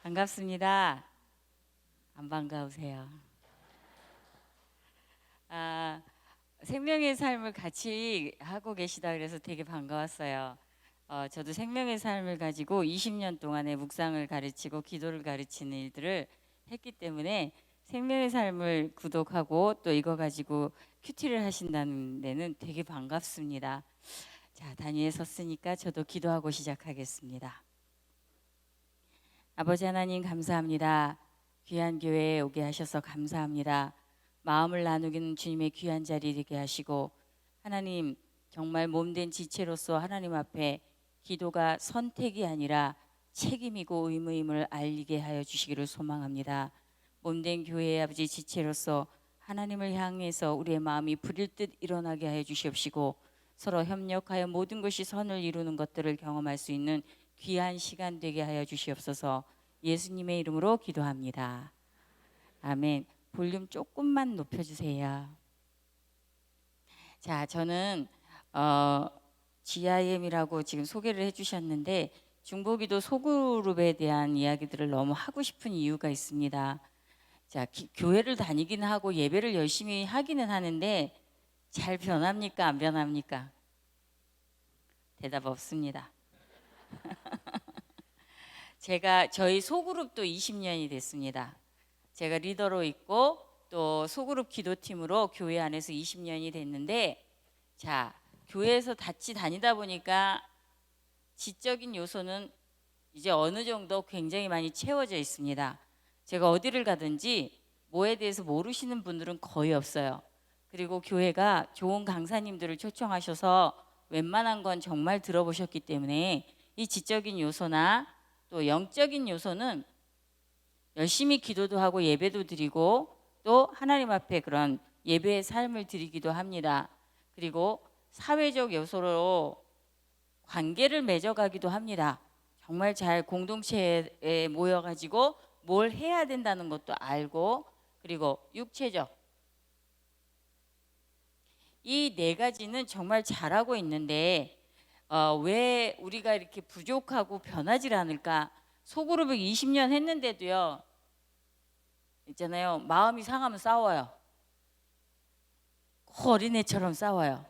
반갑습니다. 안 반가우세요? 아, 생명의 삶을 같이 하고 계시다 그래서 되게 반가웠어요. 저도 생명의 삶을 가지고 20년 동안의 묵상을 가르치고 기도를 가르치는 일들을 했기 때문에 생명의 삶을 구독하고 또 이거 가지고 큐티를 하신다는 데는 되게 반갑습니다. 자, 단위에 섰으니까 저도 기도하고 시작하겠습니다. 아버지 하나님 감사합니다. 귀한 교회에 오게 하셔서 감사합니다. 마음을 나누기는 주님의 귀한 자리 되게 하시고 하나님 정말 몸된 지체로서 하나님 앞에 기도가 선택이 아니라 책임이고 의무임을 알리게 하여 주시기를 소망합니다. 몸된 교회의 아버지 지체로서 하나님을 향해서 우리의 마음이 불일 듯 일어나게 하여 주시옵시고 서로 협력하여 모든 것이 선을 이루는 것들을 경험할 수 있는 귀한 시간 되게 하여 주시옵소서. 예수님의 이름으로 기도합니다. 아멘. 볼륨 조금만 높여주세요. 자, 저는 GIM이라고 지금 소개를 해주셨는데 중보기도 소그룹에 대한 이야기들을 너무 하고 싶은 이유가 있습니다. 자, 교회를 다니긴 하고 예배를 열심히 하기는 하는데 잘 변합니까? 안 변합니까? 대답 없습니다. 저희 소그룹도 20년이 됐습니다. 제가 리더로 있고 또 소그룹 기도팀으로 교회 안에서 20년이 됐는데 자, 교회에서 같이 다니다 보니까 지적인 요소는 이제 어느 정도 굉장히 많이 채워져 있습니다. 제가 어디를 가든지 뭐에 대해서 모르시는 분들은 거의 없어요. 그리고 교회가 좋은 강사님들을 초청하셔서 웬만한 건 정말 들어보셨기 때문에 이 지적인 요소나 또 영적인 요소는 열심히 기도도 하고 예배도 드리고 또 하나님 앞에 그런 예배의 삶을 드리기도 합니다. 그리고 사회적 요소로 관계를 맺어가기도 합니다. 정말 잘 공동체에 모여가지고 뭘 해야 된다는 것도 알고 그리고 육체적 이 네 가지는 정말 잘하고 있는데 왜 우리가 이렇게 부족하고 변하지 않을까? 소그룹을 20년 했는데도요. 있잖아요. 마음이 상하면 싸워요. 어린애처럼 싸워요.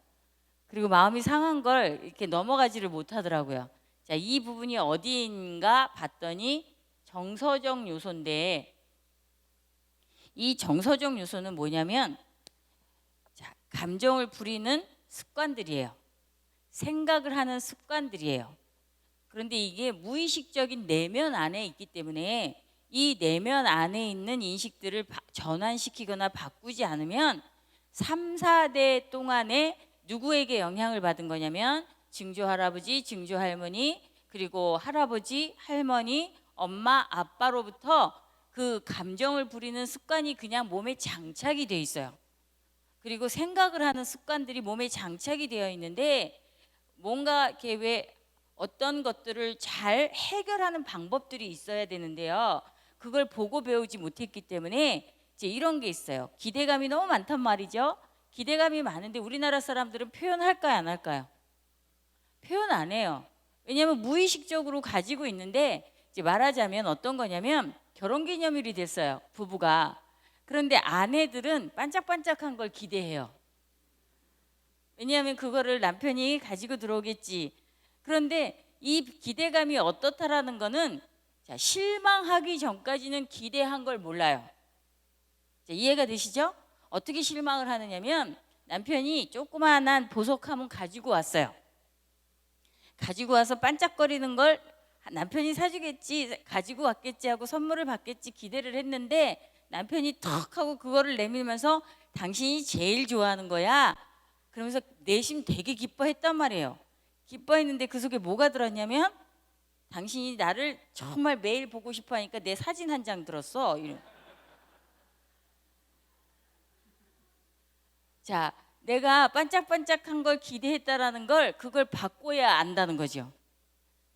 그리고 마음이 상한 걸 이렇게 넘어가지를 못하더라고요. 자, 이 부분이 어디인가 봤더니 정서적 요소인데 이 정서적 요소는 뭐냐면 자, 감정을 부리는 습관들이에요. 생각을 하는 습관들이에요. 그런데 이게 무의식적인 내면 안에 있기 때문에 이 내면 안에 있는 인식들을 전환시키거나 바꾸지 않으면 3, 4대 동안에 누구에게 영향을 받은 거냐면 증조 할아버지, 증조 할머니, 그리고 할아버지, 할머니, 엄마, 아빠로부터 그 감정을 부리는 습관이 그냥 몸에 장착이 돼 있어요. 그리고 생각을 하는 습관들이 몸에 장착이 되어 있는데 뭔가 이렇게 왜 어떤 것들을 잘 해결하는 방법들이 있어야 되는데요. 그걸 보고 배우지 못했기 때문에 이제 이런 게 있어요. 기대감이 너무 많단 말이죠. 기대감이 많은데 우리나라 사람들은 표현할까요, 안 할까요? 표현 안 해요. 왜냐하면 무의식적으로 가지고 있는데 이제 말하자면 어떤 거냐면 결혼기념일이 됐어요. 부부가. 그런데 아내들은 반짝반짝한 걸 기대해요. 왜냐하면 그거를 남편이 가지고 들어오겠지. 그런데 이 기대감이 어떻다라는 거는 자, 실망하기 전까지는 기대한 걸 몰라요. 자, 이해가 되시죠? 어떻게 실망을 하느냐면 남편이 조그마한 보석함을 가지고 왔어요. 가지고 와서 반짝거리는 걸 남편이 사주겠지, 가지고 왔겠지 하고 선물을 받겠지 기대를 했는데 남편이 턱 하고 그거를 내밀면서 당신이 제일 좋아하는 거야. 그러면서 내심 되게 기뻐했단 말이에요. 기뻐했는데 그 속에 뭐가 들었냐면 당신이 나를 정말 매일 보고 싶어 하니까 내 사진 한 장 들었어. 자, 내가 반짝반짝한 걸 기대했다라는 걸 그걸 바꿔야 안다는 거죠.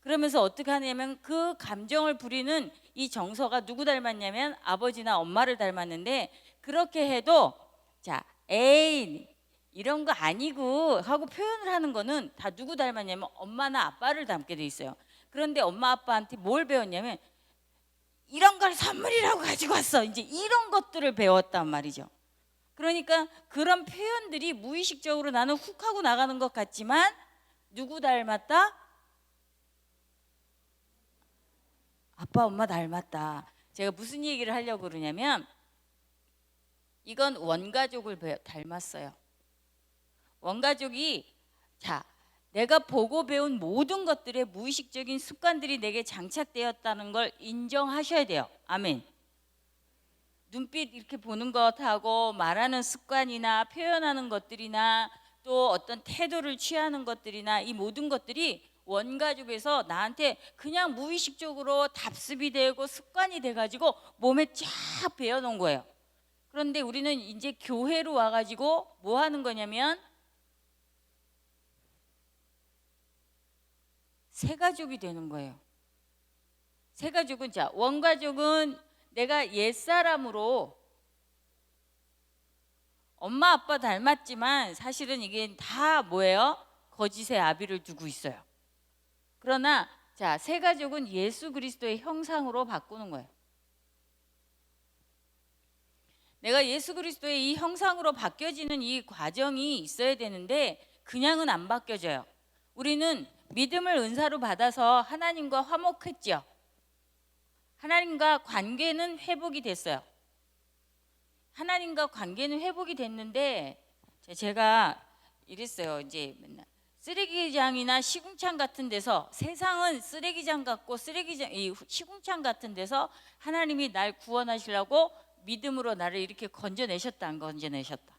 그러면서 어떻게 하냐면 그 감정을 부리는 이 정서가 누구 닮았냐면 아버지나 엄마를 닮았는데 그렇게 해도 자, 에이 이런 거 아니고 하고 표현을 하는 거는 다 누구 닮았냐면 엄마나 아빠를 닮게 돼 있어요. 그런데 엄마 아빠한테 뭘 배웠냐면 이런 걸 선물이라고 가지고 왔어. 이제 이런 것들을 배웠단 말이죠. 그러니까 그런 표현들이 무의식적으로 나는 훅 하고 나가는 것 같지만 누구 닮았다? 아빠 엄마 닮았다. 제가 무슨 얘기를 하려고 그러냐면 이건 원가족을 닮았어요. 원가족이 내가 보고 배운 모든 것들의 무의식적인 습관들이 내게 장착되었다는 걸 인정하셔야 돼요. 아멘. 눈빛 이렇게 보는 것하고 말하는 습관이나 표현하는 것들이나 또 어떤 태도를 취하는 것들이나 이 모든 것들이 원가족에서 나한테 그냥 무의식적으로 답습이 되고 습관이 돼가지고 몸에 쫙 배어놓은 거예요. 그런데 우리는 이제 교회로 와가지고 뭐 하는 거냐면 새 가족이 되는 거예요. 새 가족은 원가족은 내가 옛사람으로 엄마 아빠 닮았지만 사실은 이게 다 뭐예요? 거짓의 아비를 두고 있어요. 그러나 새 가족은 예수 그리스도의 형상으로 바꾸는 거예요. 내가 예수 그리스도의 이 형상으로 바뀌어지는 이 과정이 있어야 되는데 그냥은 안 바뀌어져요. 우리는 믿음을 은사로 받아서 하나님과 화목했죠. 하나님과 관계는 회복이 됐어요. 하나님과 관계는 회복이 됐는데 제가 이랬어요. 이제 맨날 쓰레기장이나 시궁창 같은 데서 세상은 쓰레기장 같고 이 시궁창 같은 데서 하나님이 날 구원하시려고 믿음으로 나를 이렇게 건져내셨다 안 건져내셨다.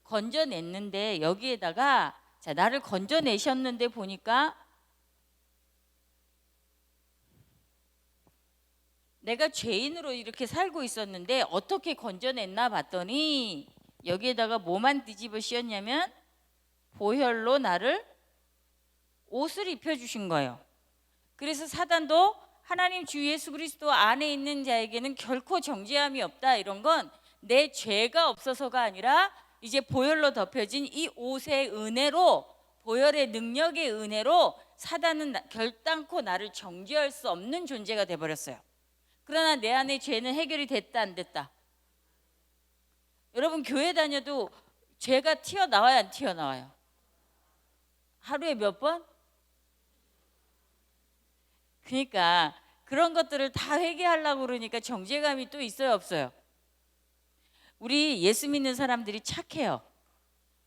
건져냈는데 여기에다가 나를 건져내셨는데 보니까 내가 죄인으로 이렇게 살고 있었는데 어떻게 건져냈나 봤더니 여기에다가 뭐만 뒤집어 씌웠냐면 보혈로 나를 옷을 입혀주신 거예요. 그래서 사단도 하나님 주 예수 그리스도 안에 있는 자에게는 결코 정죄함이 없다. 이런 건 내 죄가 없어서가 아니라 이제 보혈로 덮여진 이 옷의 은혜로 보혈의 능력의 은혜로 사단은 결단코 나를 정죄할 수 없는 존재가 돼버렸어요. 그러나 내 안에 죄는 해결이 됐다 안 됐다? 여러분 교회 다녀도 죄가 튀어나와요 안 튀어나와요? 하루에 몇 번? 그러니까 그런 것들을 다 회개하려고 그러니까 정죄감이 또 있어요 없어요? 우리 예수 믿는 사람들이 착해요.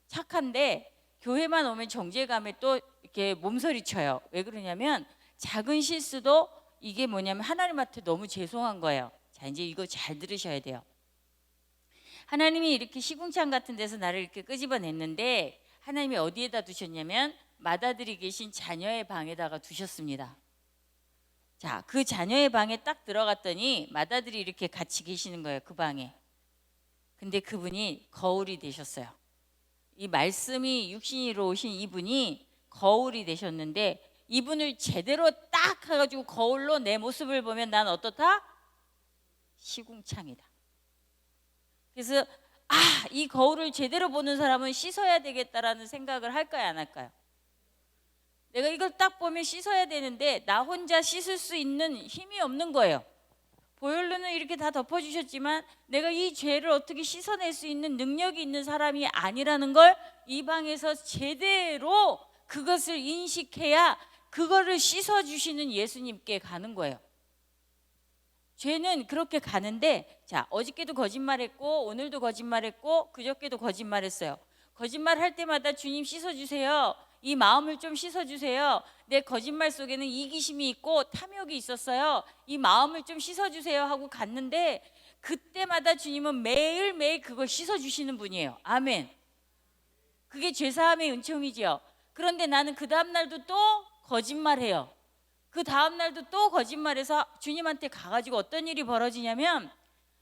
착한데 교회만 오면 정죄감에 또 이렇게 몸서리 쳐요. 왜 그러냐면 작은 실수도 이게 뭐냐면 하나님한테 너무 죄송한 거예요. 이제 이거 잘 들으셔야 돼요. 하나님이 이렇게 시궁창 같은 데서 나를 이렇게 끄집어냈는데 하나님이 어디에다 두셨냐면 맏아들이 계신 자녀의 방에다가 두셨습니다. 그 자녀의 방에 딱 들어갔더니 맏아들이 이렇게 같이 계시는 거예요. 그 방에. 근데 그분이 거울이 되셨어요. 이 말씀이 육신으로 오신 이분이 거울이 되셨는데 이분을 제대로 딱 해가지고 거울로 내 모습을 보면 난 어떻다? 시궁창이다. 그래서 이 거울을 제대로 보는 사람은 씻어야 되겠다라는 생각을 할까요 안 할까요? 내가 이걸 딱 보면 씻어야 되는데 나 혼자 씻을 수 있는 힘이 없는 거예요. 보혈로는 이렇게 다 덮어주셨지만 내가 이 죄를 어떻게 씻어낼 수 있는 능력이 있는 사람이 아니라는 걸 이 방에서 제대로 그것을 인식해야 그거를 씻어주시는 예수님께 가는 거예요. 죄는 그렇게 가는데 어저께도 거짓말했고 오늘도 거짓말했고 그저께도 거짓말했어요. 거짓말할 때마다 주님 씻어주세요. 이 마음을 좀 씻어주세요. 내 거짓말 속에는 이기심이 있고 탐욕이 있었어요. 이 마음을 좀 씻어주세요 하고 갔는데 그때마다 주님은 매일매일 그걸 씻어주시는 분이에요. 아멘. 그게 죄사함의 은총이지요. 그런데 나는 그 다음날도 또 거짓말해요. 그 다음날도 또 거짓말해서 주님한테 가가지고 어떤 일이 벌어지냐면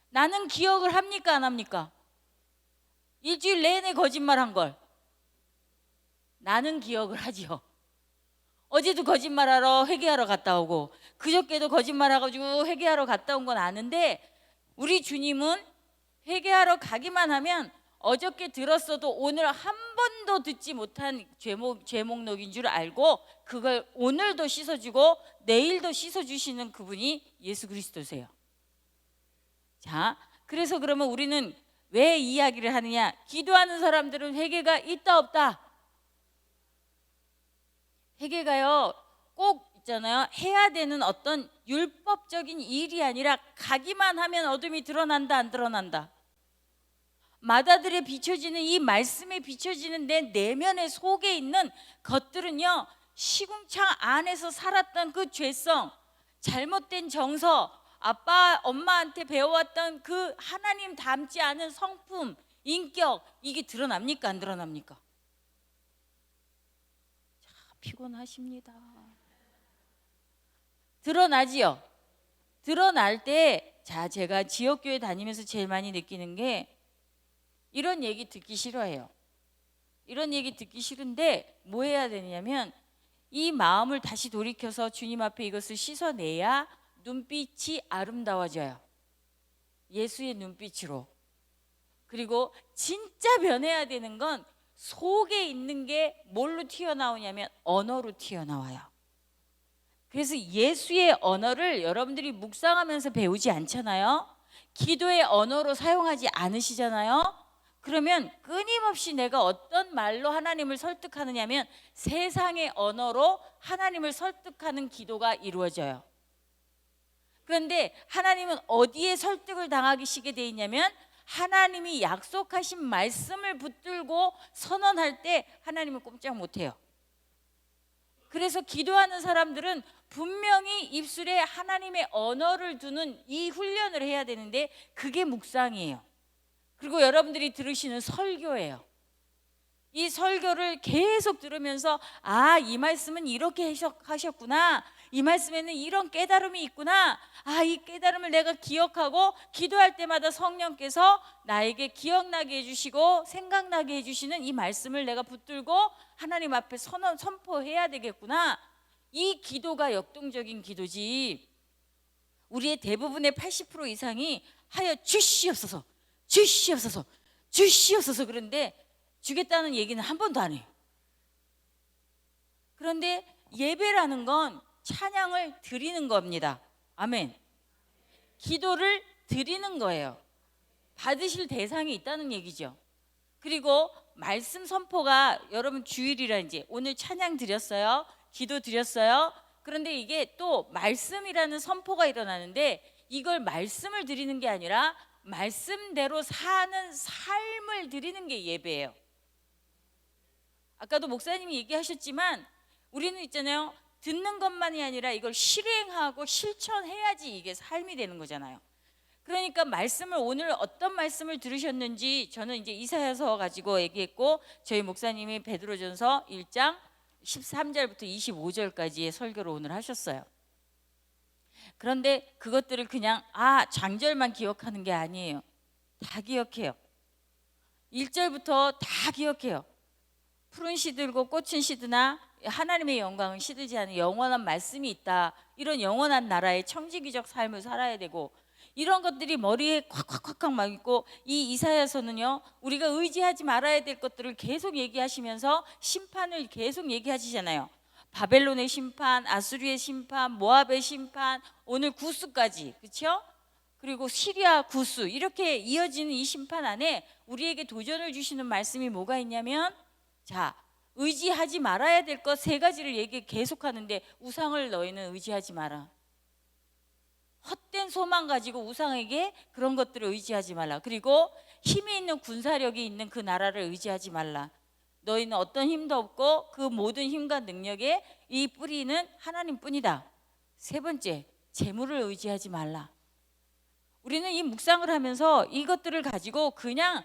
나는 기억을 합니까 안 합니까? 일주일 내내 거짓말한 걸 나는 기억을 하지요. 어제도 거짓말하러 회개하러 갔다 오고 그저께도 거짓말해가지고 회개하러 갔다 온 건 아는데 우리 주님은 회개하러 가기만 하면 어저께 들었어도 오늘 한 번도 듣지 못한 죄목록인 줄 알고 그걸 오늘도 씻어주고 내일도 씻어주시는 그분이 예수 그리스도세요. 자, 그래서 그러면 우리는 왜 이야기를 하느냐? 기도하는 사람들은 회개가 있다 없다? 회개가요 꼭 있잖아요. 해야 되는 어떤 율법적인 일이 아니라 가기만 하면 어둠이 드러난다 안 드러난다? 마다들에 비춰지는 이 말씀에 비춰지는 내 내면의 속에 있는 것들은요, 시궁창 안에서 살았던 그 죄성, 잘못된 정서, 아빠 엄마한테 배워왔던 그 하나님 닮지 않은 성품, 인격, 이게 드러납니까 안 드러납니까? 자, 피곤하십니다. 드러나지요. 드러날 때, 자, 제가 지역교회 다니면서 제일 많이 느끼는 게 이런 얘기 듣기 싫어해요. 이런 얘기 듣기 싫은데 뭐 해야 되냐면 이 마음을 다시 돌이켜서 주님 앞에 이것을 씻어내야 눈빛이 아름다워져요. 예수의 눈빛으로. 그리고 진짜 변해야 되는 건 속에 있는 게 뭘로 튀어나오냐면 언어로 튀어나와요. 그래서 예수의 언어를 여러분들이 묵상하면서 배우지 않잖아요. 기도의 언어로 사용하지 않으시잖아요. 그러면 끊임없이 내가 어떤 말로 하나님을 설득하느냐면 세상의 언어로 하나님을 설득하는 기도가 이루어져요. 그런데 하나님은 어디에 설득을 당하시게 돼 있냐면 하나님이 약속하신 말씀을 붙들고 선언할 때 하나님은 꼼짝 못해요. 그래서 기도하는 사람들은 분명히 입술에 하나님의 언어를 두는 이 훈련을 해야 되는데 그게 묵상이에요. 그리고 여러분들이 들으시는 설교예요. 이 설교를 계속 들으면서 아, 이 말씀은 이렇게 해석하셨구나. 이 말씀에는 이런 깨달음이 있구나. 아, 이 깨달음을 내가 기억하고 기도할 때마다 성령께서 나에게 기억나게 해주시고 생각나게 해주시는 이 말씀을 내가 붙들고 하나님 앞에 선포해야 되겠구나. 이 기도가 역동적인 기도지. 우리의 대부분의 80% 이상이 하여 주시옵소서, 주시옵소서, 주시옵소서. 그런데 주겠다는 얘기는 한 번도 안 해요. 그런데 예배라는 건 찬양을 드리는 겁니다. 아멘. 기도를 드리는 거예요. 받으실 대상이 있다는 얘기죠. 그리고 말씀 선포가 여러분 주일이라 이제 오늘 찬양 드렸어요. 기도 드렸어요. 그런데 이게 또 말씀이라는 선포가 일어나는데 이걸 말씀을 드리는 게 아니라 말씀대로 사는 삶을 드리는 게 예배예요. 아까도 목사님이 얘기하셨지만 우리는 있잖아요. 듣는 것만이 아니라 이걸 실행하고 실천해야지 이게 삶이 되는 거잖아요. 그러니까 말씀을 오늘 어떤 말씀을 들으셨는지 저는 이제 이사야서 가지고 얘기했고 저희 목사님이 베드로전서 1장 13절부터 25절까지의 설교를 오늘 하셨어요. 그런데 그것들을 그냥 장절만 기억하는 게 아니에요. 다 기억해요. 1절부터 다 기억해요. 푸른 시들고 꽃은 시드나 하나님의 영광은 시들지 않은 영원한 말씀이 있다. 이런 영원한 나라의 청지기적 삶을 살아야 되고 이런 것들이 머리에 콱콱콱콱 막 있고 이 이사야서는요 우리가 의지하지 말아야 될 것들을 계속 얘기하시면서 심판을 계속 얘기하시잖아요. 바벨론의 심판, 아수리의 심판, 모압의 심판, 오늘 구스까지, 그렇죠? 그리고 시리아 구스 이렇게 이어지는 이 심판 안에 우리에게 도전을 주시는 말씀이 뭐가 있냐면 자, 의지하지 말아야 될 것 세 가지를 계속하는데 우상을 너희는 의지하지 마라. 헛된 소망 가지고 우상에게 그런 것들을 의지하지 말라. 그리고 힘이 있는 군사력이 있는 그 나라를 의지하지 말라. 너희는 어떤 힘도 없고 그 모든 힘과 능력의 이 뿌리는 하나님뿐이다. 세 번째, 재물을 의지하지 말라. 우리는 이 묵상을 하면서 이것들을 가지고 그냥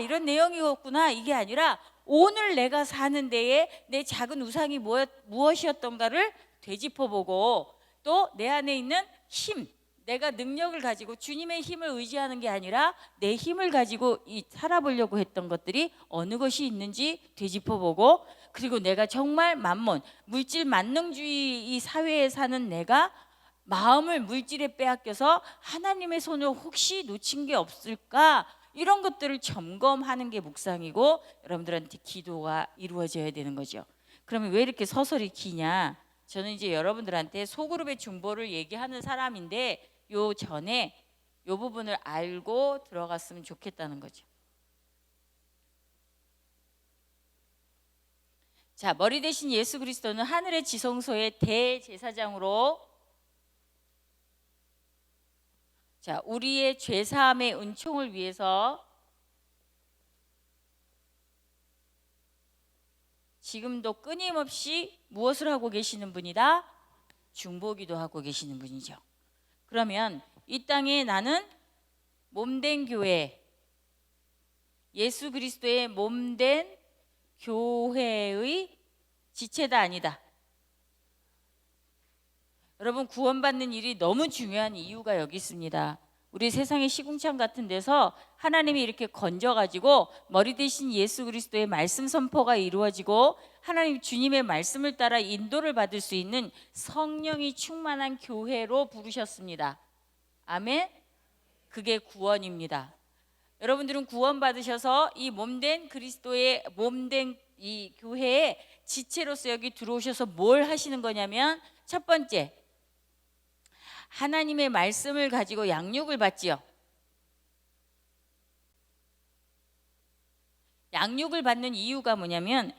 이런 내용이었구나 이게 아니라 오늘 내가 사는 데에 내 작은 우상이 무엇이었던가를 되짚어보고 또 내 안에 있는 힘, 내가 능력을 가지고 주님의 힘을 의지하는 게 아니라 내 힘을 가지고 살아보려고 했던 것들이 어느 것이 있는지 되짚어보고 그리고 내가 정말 만몬, 물질 만능주의 이 사회에 사는 내가 마음을 물질에 빼앗겨서 하나님의 손을 혹시 놓친 게 없을까 이런 것들을 점검하는 게 묵상이고 여러분들한테 기도가 이루어져야 되는 거죠. 그러면 왜 이렇게 서설이 기냐? 저는 이제 여러분들한테 소그룹의 중보를 얘기하는 사람인데 요 전에 요 부분을 알고 들어갔으면 좋겠다는 거죠. 자, 머리 대신 예수 그리스도는 하늘의 지성소의 대제사장으로 자, 우리의 죄사함의 은총을 위해서 지금도 끊임없이 무엇을 하고 계시는 분이다? 중보기도 하고 계시는 분이죠. 그러면 이 땅에 나는 몸된 교회, 예수 그리스도의 몸된 교회의 지체다 아니다? 여러분, 구원받는 일이 너무 중요한 이유가 여기 있습니다. 우리 세상의 시궁창 같은 데서 하나님이 이렇게 건져가지고 머리 대신 예수 그리스도의 말씀 선포가 이루어지고 하나님 주님의 말씀을 따라 인도를 받을 수 있는 성령이 충만한 교회로 부르셨습니다. 아멘. 그게 구원입니다. 여러분들은 구원받으셔서 이 몸된 그리스도의 몸된 이 교회의 지체로서 여기 들어오셔서 뭘 하시는 거냐면, 첫 번째, 하나님의 말씀을 가지고 양육을 받지요. 양육을 받는 이유가 뭐냐면,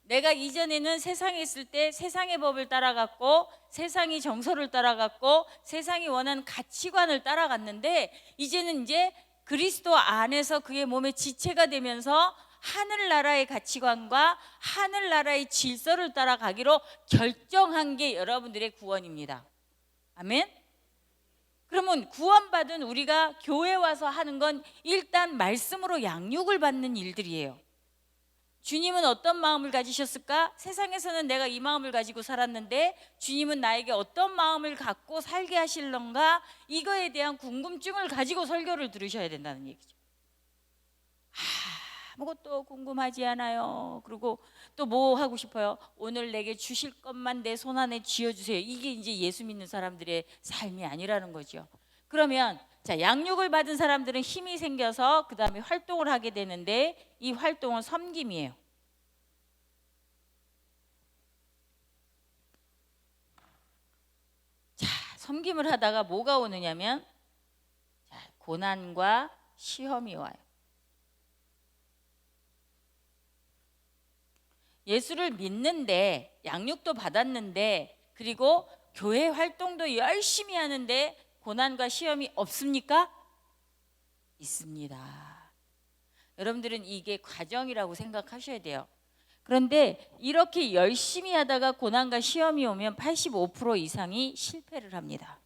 내가 이전에는 세상에 있을 때 세상의 법을 따라갔고 세상이 정서를 따라갔고 세상이 원하는 가치관을 따라갔는데, 이제는 이제 그리스도 안에서 그의 몸의 지체가 되면서 하늘나라의 가치관과 하늘나라의 질서를 따라가기로 결정한 게 여러분들의 구원입니다. 아멘. 그러면 구원받은 우리가 교회 와서 하는 건 일단 말씀으로 양육을 받는 일들이에요. 주님은 어떤 마음을 가지셨을까? 세상에서는 내가 이 마음을 가지고 살았는데 주님은 나에게 어떤 마음을 갖고 살게 하실런가? 이거에 대한 궁금증을 가지고 설교를 들으셔야 된다는 얘기죠. 아무것도 궁금하지 않아요. 그리고 또 뭐 하고 싶어요? 오늘 내게 주실 것만 내 손 안에 쥐어주세요. 이게 이제 예수 믿는 사람들의 삶이 아니라는 거죠. 그러면 자, 양육을 받은 사람들은 힘이 생겨서 그 다음에 활동을 하게 되는데, 이 활동은 섬김이에요. 자, 섬김을 하다가 뭐가 오느냐면, 자, 고난과 시험이 와요. 예수를 믿는데, 양육도 받았는데, 그리고 교회 활동도 열심히 하는데 고난과 시험이 없습니까? 있습니다. 여러분들은 이게 과정이라고 생각하셔야 돼요. 그런데 이렇게 열심히 하다가 고난과 시험이 오면 85% 이상이 실패를 합니다.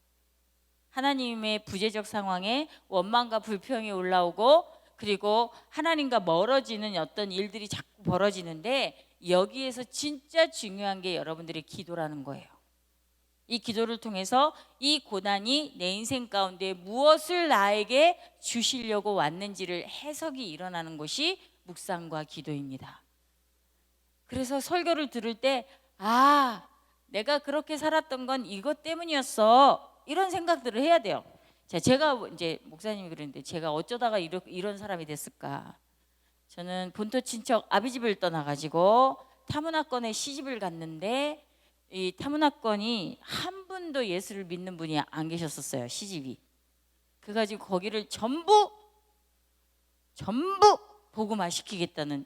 하나님의 부재적 상황에 원망과 불평이 올라오고, 그리고 하나님과 멀어지는 어떤 일들이 자꾸 벌어지는데, 여기에서 진짜 중요한 게 여러분들의 기도라는 거예요. 이 기도를 통해서 이 고난이 내 인생 가운데 무엇을 나에게 주시려고 왔는지를 해석이 일어나는 것이 묵상과 기도입니다. 그래서 설교를 들을 때, 아, 내가 그렇게 살았던 건 이것 때문이었어, 이런 생각들을 해야 돼요. 자, 제가 이제 목사님이 그랬는데 제가 어쩌다가 이런 사람이 됐을까? 저는 본토 친척 아비집을 떠나가지고 타문화권에 시집을 갔는데, 이 타문화권이 한 분도 예수를 믿는 분이 안 계셨었어요. 시집이. 그래가지고 거기를 전부 복음화 시키겠다는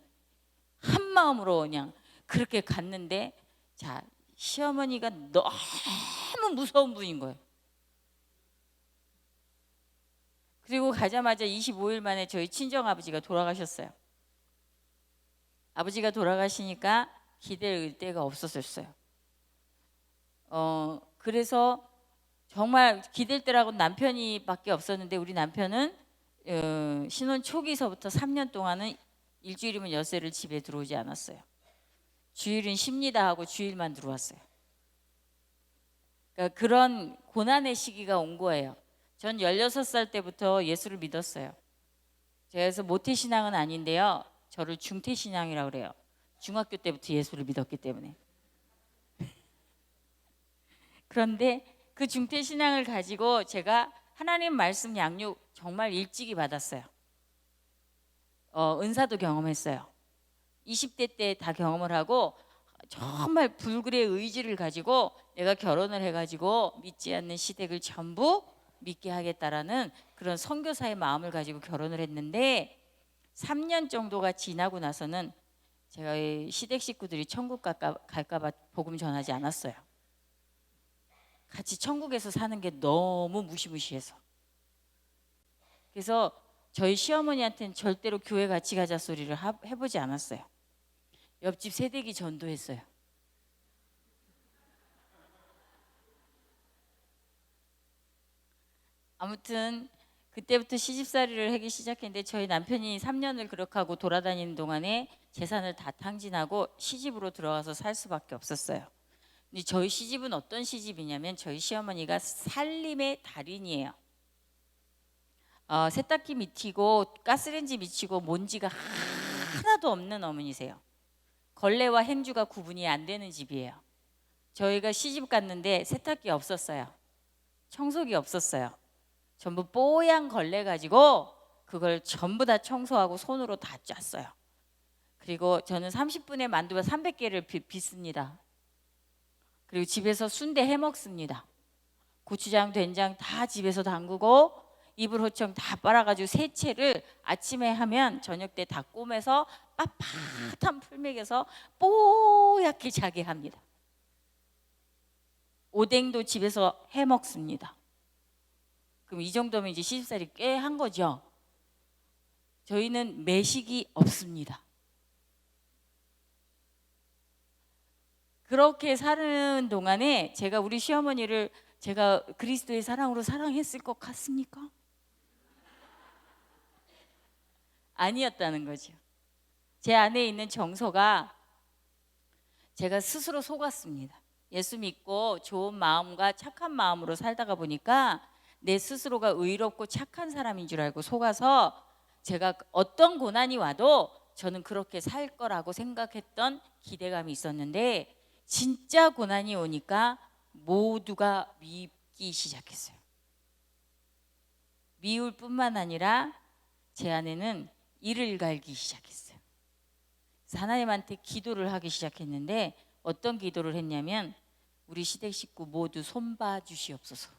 한 마음으로 그냥 그렇게 갔는데, 자, 시어머니가 너무 무서운 분인 거예요. 그리고 가자마자 25일 만에 저희 친정아버지가 돌아가셨어요. 아버지가 돌아가시니까 기댈 의대가 없었어요. 그래서 정말 기댈 때라고 남편이 밖에 없었는데, 우리 남편은 신혼 초기서부터 3년 동안은 일주일이면 엿새를 집에 들어오지 않았어요. 주일은 쉽니다 하고 주일만 들어왔어요. 그러니까 그런 고난의 시기가 온 거예요. 전 16살 때부터 예수를 믿었어요. 그래서 모태신앙은 아닌데요, 저를 중태신앙이라고 그래요. 중학교 때부터 예수를 믿었기 때문에. 그런데 그 중태신앙을 가지고 제가 하나님 말씀 양육 정말 일찍이 받았어요. 은사도 경험했어요. 20대 때 다 경험을 하고 정말 불굴의 의지를 가지고 내가 결혼을 해가지고 믿지 않는 시댁을 전부 믿게 하겠다라는 그런 선교사의 마음을 가지고 결혼을 했는데 3년 정도가 지나고 나서는 제가 이 시댁 식구들이 천국 갈까 봐 복음 전하지 않았어요. 같이 천국에서 사는 게 너무 무시무시해서. 그래서 저희 시어머니한테는 절대로 교회 같이 가자 소리를 해보지 않았어요. 옆집 새댁이 전도했어요. 아무튼 그때부터 시집살이를 하기 시작했는데 저희 남편이 3년을 그렇게 하고 돌아다니는 동안에 재산을 다 탕진하고 시집으로 들어와서 살 수밖에 없었어요. 근데 저희 시집은 어떤 시집이냐면 저희 시어머니가 살림의 달인이에요. 세탁기 미치고 가스레인지 미치고 먼지가 하나도 없는 어머니세요. 걸레와 행주가 구분이 안 되는 집이에요. 저희가 시집 갔는데 세탁기 없었어요. 청소기 없었어요. 전부 뽀얀 걸레 가지고 그걸 전부 다 청소하고 손으로 다 짰어요. 그리고 저는 30분에 만두가 300개를 빚습니다. 그리고 집에서 순대 해 먹습니다. 고추장, 된장 다 집에서 담그고 이불 호청 다 빨아가지고 세채를 아침에 하면 저녁 때 다 꼬매서 빳빳한 풀맥에서 뽀얗게 자게 합니다. 오뎅도 집에서 해 먹습니다. 그럼 이 정도면 이제 시집살이 꽤 한 거죠. 저희는 매식이 없습니다. 그렇게 사는 동안에 제가 우리 시어머니를 제가 그리스도의 사랑으로 사랑했을 것 같습니까? 아니었다는 거죠. 제 안에 있는 정서가 제가 스스로 속았습니다. 예수 믿고 좋은 마음과 착한 마음으로 살다가 보니까 내 스스로가 의롭고 착한 사람인 줄 알고 속아서 제가 어떤 고난이 와도 저는 그렇게 살 거라고 생각했던 기대감이 있었는데 진짜 고난이 오니까 모두가 밉기 시작했어요. 미울 뿐만 아니라 제 안에는 이를 갈기 시작했어요. 하나님한테 기도를 하기 시작했는데 어떤 기도를 했냐면 우리 시댁 식구 모두 손봐 주시옵소서.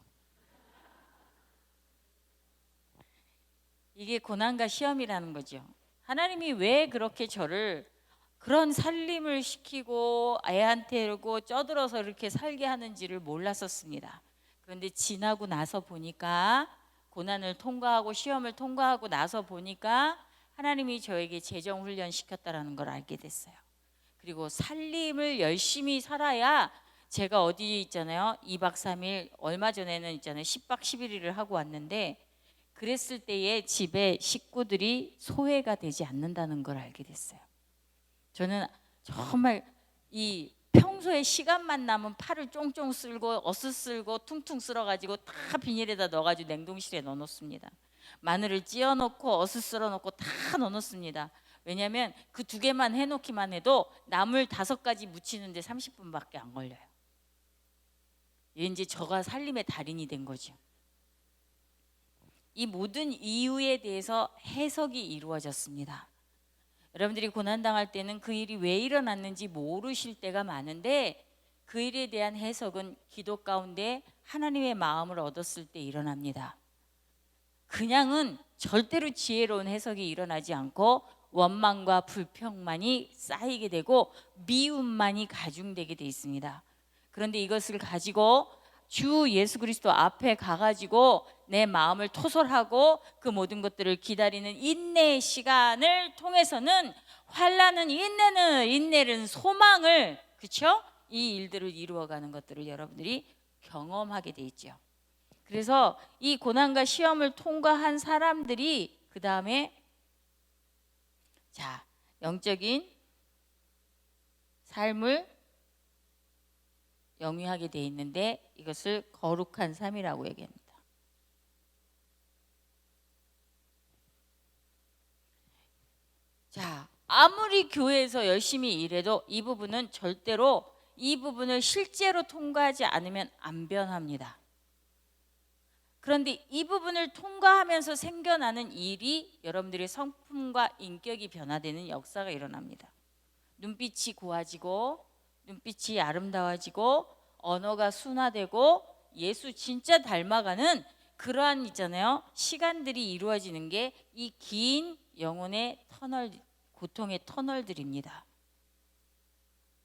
이게 고난과 시험이라는 거죠. 하나님이 왜 그렇게 저를 그런 살림을 시키고 애한테고 쪄들어서 이렇게 살게 하는지를 몰랐었습니다. 그런데 지나고 나서 보니까 고난을 통과하고 시험을 통과하고 나서 보니까 하나님이 저에게 재정 훈련 시켰다라는 걸 알게 됐어요. 그리고 살림을 열심히 살아야 제가 어디 있잖아요. 2박 3일 얼마 전에는 있잖아요. 10박 11일을 하고 왔는데 그랬을 때에 집에 식구들이 소외가 되지 않는다는 걸 알게 됐어요. 저는 정말 이 평소에 시간만 나면 팔을 쫑쫑 쓸고 어스 쓸고 퉁퉁 쓸어가지고 다 비닐에다 넣어가지고 냉동실에 넣어놓습니다. 마늘을 찧어 놓고 어스 쓸어 놓고 다 넣어놓습니다. 왜냐하면 그 2개만 해놓기만 해도 나물 5가지 무치는데 30분밖에 안 걸려요. 이제 저가 살림의 달인이 된 거죠. 이 모든 이유에 대해서 해석이 이루어졌습니다. 여러분들이 고난당할 때는 그 일이 왜 일어났는지 모르실 때가 많은데 그 일에 대한 해석은 기도 가운데 하나님의 마음을 얻었을 때 일어납니다. 그냥은 절대로 지혜로운 해석이 일어나지 않고 원망과 불평만이 쌓이게 되고 미움만이 가중되게 돼 있습니다. 그런데 이것을 가지고 주 예수 그리스도 앞에 가가지고 내 마음을 토설하고 그 모든 것들을 기다리는 인내의 시간을 통해서는 환난은 인내는 소망을 그렇죠? 이 일들을 이루어가는 것들을 여러분들이 경험하게 돼 있죠. 그래서 이 고난과 시험을 통과한 사람들이 그 다음에 자 영적인 삶을 영위하게 돼 있는데 이것을 거룩한 삶이라고 얘기합니다. 자, 아무리 교회에서 열심히 일해도 이 부분은 절대로 이 부분을 실제로 통과하지 않으면 안 변합니다. 그런데 이 부분을 통과하면서 생겨나는 일이 여러분들의 성품과 인격이 변화되는 역사가 일어납니다. 눈빛이 고와지고 눈빛이 아름다워지고 언어가 순화되고 예수 진짜 닮아가는 그러한 있잖아요. 시간들이 이루어지는 게 이 긴 영혼의 터널, 고통의 터널들입니다.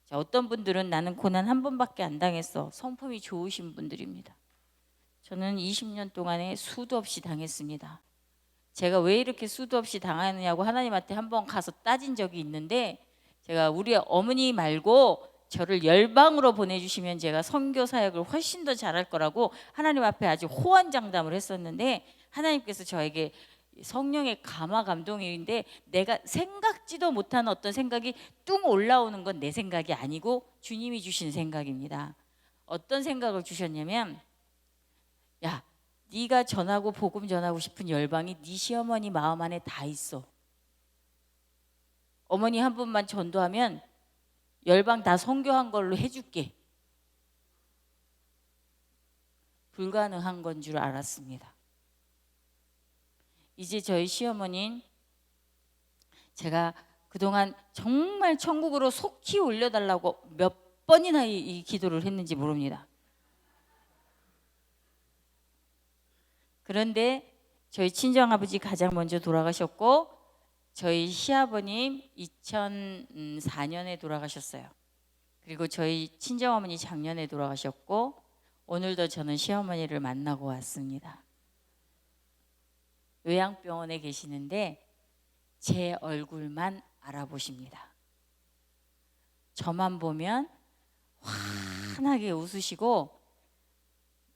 자, 어떤 분들은 나는 고난 한 번밖에 안 당했어. 성품이 좋으신 분들입니다. 저는 20년 동안에 수도 없이 당했습니다. 제가 왜 이렇게 수도 없이 당하느냐고 하나님한테 한번 가서 따진 적이 있는데, 제가 우리 어머니 말고 저를 열방으로 보내주시면 제가 선교 사역을 훨씬 더 잘할 거라고 하나님 앞에 아주 호언장담을 했었는데, 하나님께서 저에게 성령의 감화 감동인데 내가 생각지도 못한 어떤 생각이 뚱 올라오는 건 내 생각이 아니고 주님이 주신 생각입니다. 어떤 생각을 주셨냐면, 야, 네가 전하고 복음 전하고 싶은 열방이 네 시어머니 마음 안에 다 있어. 어머니 한 분만 전도하면 열방 다 선교한 걸로 해줄게. 불가능한 건 줄 알았습니다. 이제 저희 시어머니는 제가 그동안 정말 천국으로 속히 올려달라고 몇 번이나 이 기도를 했는지 모릅니다. 그런데 저희 친정아버지 가장 먼저 돌아가셨고, 저희 시아버님 2004년에 돌아가셨어요. 그리고 저희 친정어머니 작년에 돌아가셨고, 오늘도 저는 시어머니를 만나고 왔습니다. 요양병원에 계시는데 제 얼굴만 알아보십니다. 저만 보면 환하게 웃으시고,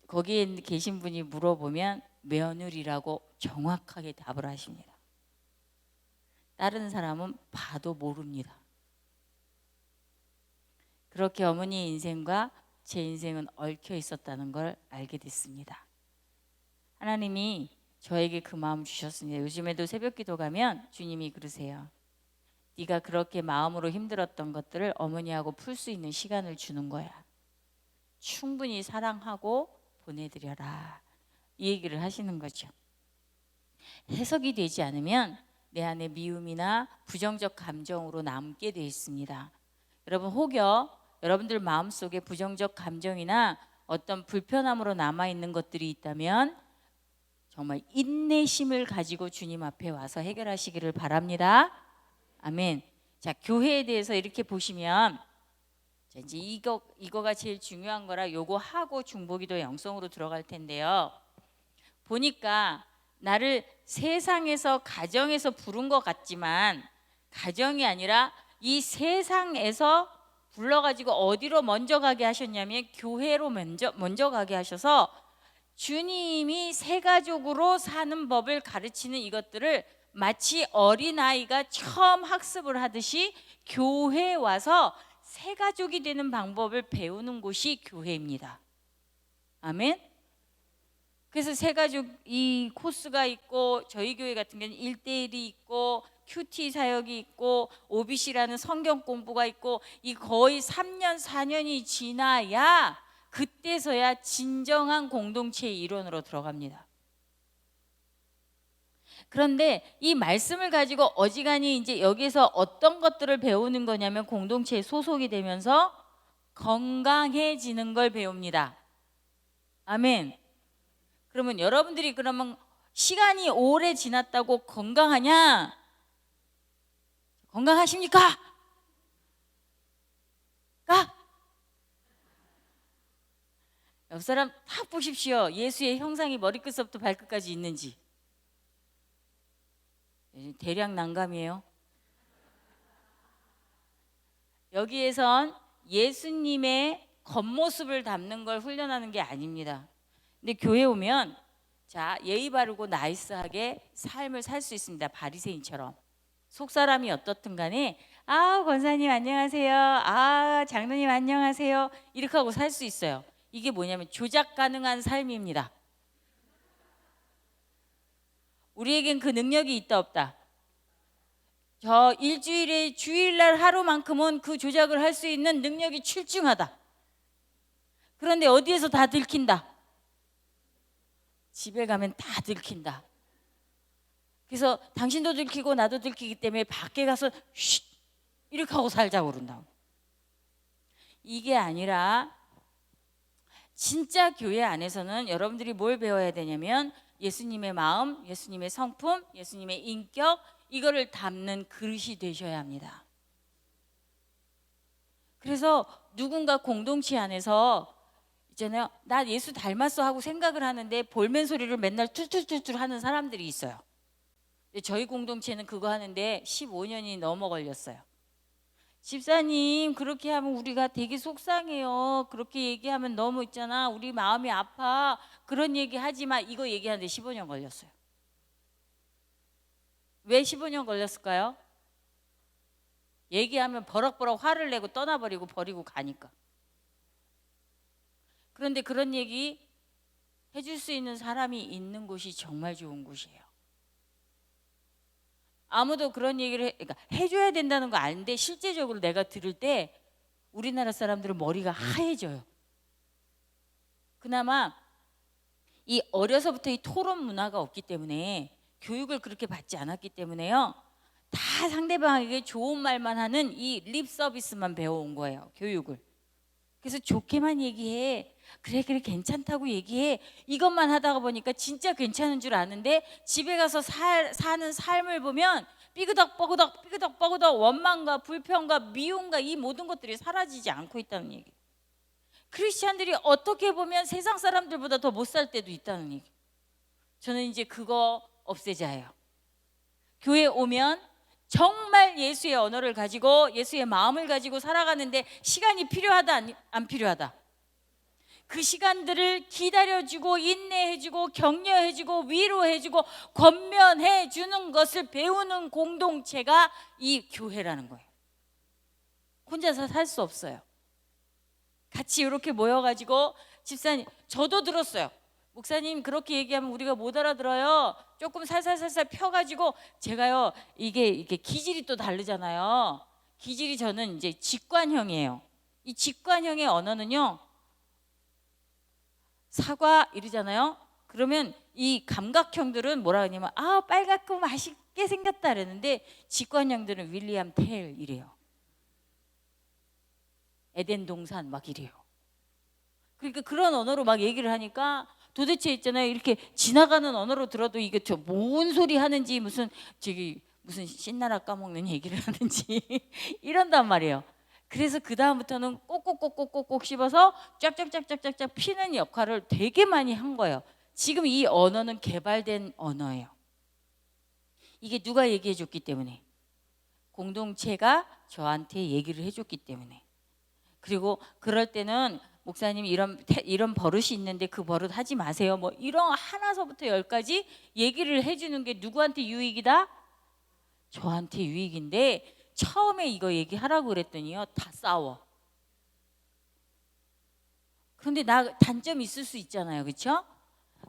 거기에 계신 분이 물어보면 며느리라고 정확하게 답을 하십니다. 다른 사람은 봐도 모릅니다. 그렇게 어머니의 인생과 제 인생은 얽혀 있었다는 걸 알게 됐습니다. 하나님이 저에게 그 마음 주셨습니다. 요즘에도 새벽기도 가면 주님이 그러세요. 네가 그렇게 마음으로 힘들었던 것들을 어머니하고 풀 수 있는 시간을 주는 거야. 충분히 사랑하고 보내드려라. 이 얘기를 하시는 거죠. 해석이 되지 않으면 내 안에 미움이나 부정적 감정으로 남게 돼 있습니다. 여러분, 혹여 여러분들 마음속에 부정적 감정이나 어떤 불편함으로 남아있는 것들이 있다면 정말 인내심을 가지고 주님 앞에 와서 해결하시기를 바랍니다. 아멘. 자, 교회에 대해서 이렇게 보시면, 자, 이제 이거가 제일 중요한 거라 요거 하고 중보기도 영성으로 들어갈 텐데요. 보니까 나를 세상에서 가정에서 부른 것 같지만 가정이 아니라 이 세상에서 불러가지고 어디로 먼저 가게 하셨냐면 교회로 먼저 가게 하셔서 주님이 새가족으로 사는 법을 가르치는 이것들을 마치 어린아이가 처음 학습을 하듯이 교회에 와서 새가족이 되는 방법을 배우는 곳이 교회입니다. 아멘. 그래서 새가족 이 코스가 있고, 저희 교회 같은 경우는 1:1이 있고 큐티 사역이 있고 OBC라는 성경 공부가 있고, 이 거의 3년 4년이 지나야 그때서야 진정한 공동체의 일원으로 들어갑니다. 그런데 이 말씀을 가지고 어지간히 이제 여기서 어떤 것들을 배우는 거냐면 공동체에 소속이 되면서 건강해지는 걸 배웁니다. 아멘. 그러면 여러분들이 그러면 시간이 오래 지났다고 건강하냐? 건강하십니까? 옆 사람 딱 보십시오. 예수의 형상이 머리끝부터 발끝까지 있는지. 대략 난감이에요. 여기에선 예수님의 겉모습을 담는 걸 훈련하는 게 아닙니다. 근데 교회 오면 자, 예의 바르고 나이스하게 삶을 살 수 있습니다. 바리새인처럼. 속사람이 어떻든 간에 아, 권사님 안녕하세요. 아, 장로님 안녕하세요. 이렇게 하고 살 수 있어요. 이게 뭐냐면 조작 가능한 삶입니다. 우리에겐 그 능력이 있다 없다? 저 일주일에 주일날 하루만큼은 그 조작을 할 수 있는 능력이 출중하다. 그런데 어디에서 다 들킨다? 집에 가면 다 들킨다. 그래서 당신도 들키고 나도 들키기 때문에 밖에 가서 쉿 이렇게 하고 살자고 그런다고. 이게 아니라 진짜 교회 안에서는 여러분들이 뭘 배워야 되냐면 예수님의 마음, 예수님의 성품, 예수님의 인격, 이거를 담는 그릇이 되셔야 합니다. 그래서 누군가 공동체 안에서 있잖아요, 나 예수 닮았어 하고 생각을 하는데 볼멘 소리를 맨날 툴툴툴툴 하는 사람들이 있어요. 저희 공동체는 그거 하는데 15년이 넘어 걸렸어요. 집사님, 그렇게 하면 우리가 되게 속상해요. 그렇게 얘기하면 너무 있잖아, 우리 마음이 아파. 그런 얘기 하지 마. 이거 얘기하는데 15년 걸렸어요. 왜 15년 걸렸을까요? 얘기하면 버럭버럭 화를 내고 떠나버리고 버리고 가니까. 그런데 그런 얘기 해줄 수 있는 사람이 있는 곳이 정말 좋은 곳이에요. 아무도 그런 얘기를 그러니까 해줘야 된다는 거 아는데 실제적으로 내가 들을 때 우리나라 사람들은 머리가 하얘져요. 그나마 이 어려서부터 이 토론 문화가 없기 때문에, 교육을 그렇게 받지 않았기 때문에요, 다 상대방에게 좋은 말만 하는 이 립 서비스만 배워온 거예요, 교육을. 그래서 좋게만 얘기해, 그래 괜찮다고 얘기해, 이것만 하다가 보니까 진짜 괜찮은 줄 아는데 집에 가서 사는 삶을 보면 삐그덕 원망과 불평과 미움과 이 모든 것들이 사라지지 않고 있다는 얘기. 크리스찬들이 어떻게 보면 세상 사람들보다 더 못 살 때도 있다는 얘기. 저는 이제 그거 없애자예요. 교회 오면 정말 예수의 언어를 가지고 예수의 마음을 가지고 살아가는데 시간이 필요하다 안 필요하다? 그 시간들을 기다려주고 인내해주고 격려해주고 위로해주고 권면해주는 것을 배우는 공동체가 이 교회라는 거예요. 혼자서 살 수 없어요. 같이 이렇게 모여가지고, 집사님, 저도 들었어요. 목사님 그렇게 얘기하면 우리가 못 알아들어요. 조금 살살살살 펴가지고, 제가요, 이게 기질이 또 다르잖아요. 기질이, 저는 이제 직관형이에요. 이 직관형의 언어는요, 사과 이러잖아요. 그러면 이 감각형들은 뭐라 하냐면, 아, 빨갛고 맛있게 생겼다 그랬는데, 직관형들은 윌리엄 텔 이래요. 에덴 동산 막 이래요. 그러니까 그런 언어로 막 얘기를 하니까 도대체 있잖아요, 이렇게 지나가는 언어로 들어도 이게 저 뭔 소리 하는지, 무슨 신나라 까먹는 얘기를 하는지 이런단 말이에요. 그래서 그 다음부터는 꼭꼭꼭꼭꼭 씹어서 쫙쫙쫙쫙쫙 피는 역할을 되게 많이 한 거예요. 지금 이 언어는 개발된 언어예요. 이게 누가 얘기해 줬기 때문에? 공동체가 저한테 얘기를 해줬기 때문에. 그리고 그럴 때는 목사님 이런 버릇이 있는데 그 버릇 하지 마세요, 뭐 이런 하나서부터 열까지 얘기를 해주는 게 누구한테 유익이다? 저한테 유익인데, 처음에 이거 얘기하라고 그랬더니요, 다 싸워. 그런데 나 단점이 있을 수 있잖아요, 그렇죠?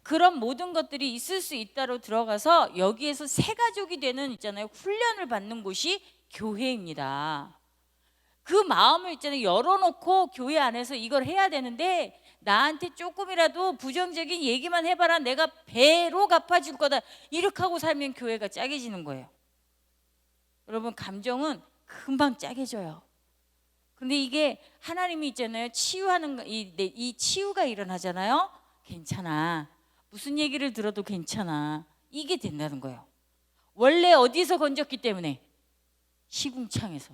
그런 모든 것들이 있을 수 있다로 들어가서 여기에서 새 가족이 되는 있잖아요, 훈련을 받는 곳이 교회입니다. 그 마음을 있잖아요, 열어놓고 교회 안에서 이걸 해야 되는데, 나한테 조금이라도 부정적인 얘기만 해봐라, 내가 배로 갚아줄 거다, 이렇게 하고 살면 교회가 짜게지는 거예요. 여러분, 감정은 금방 짜게져요. 근데 이게 하나님이 있잖아요, 치유하는 이 치유가 일어나잖아요. 괜찮아, 무슨 얘기를 들어도 괜찮아, 이게 된다는 거예요. 원래 어디서 건졌기 때문에? 시궁창에서.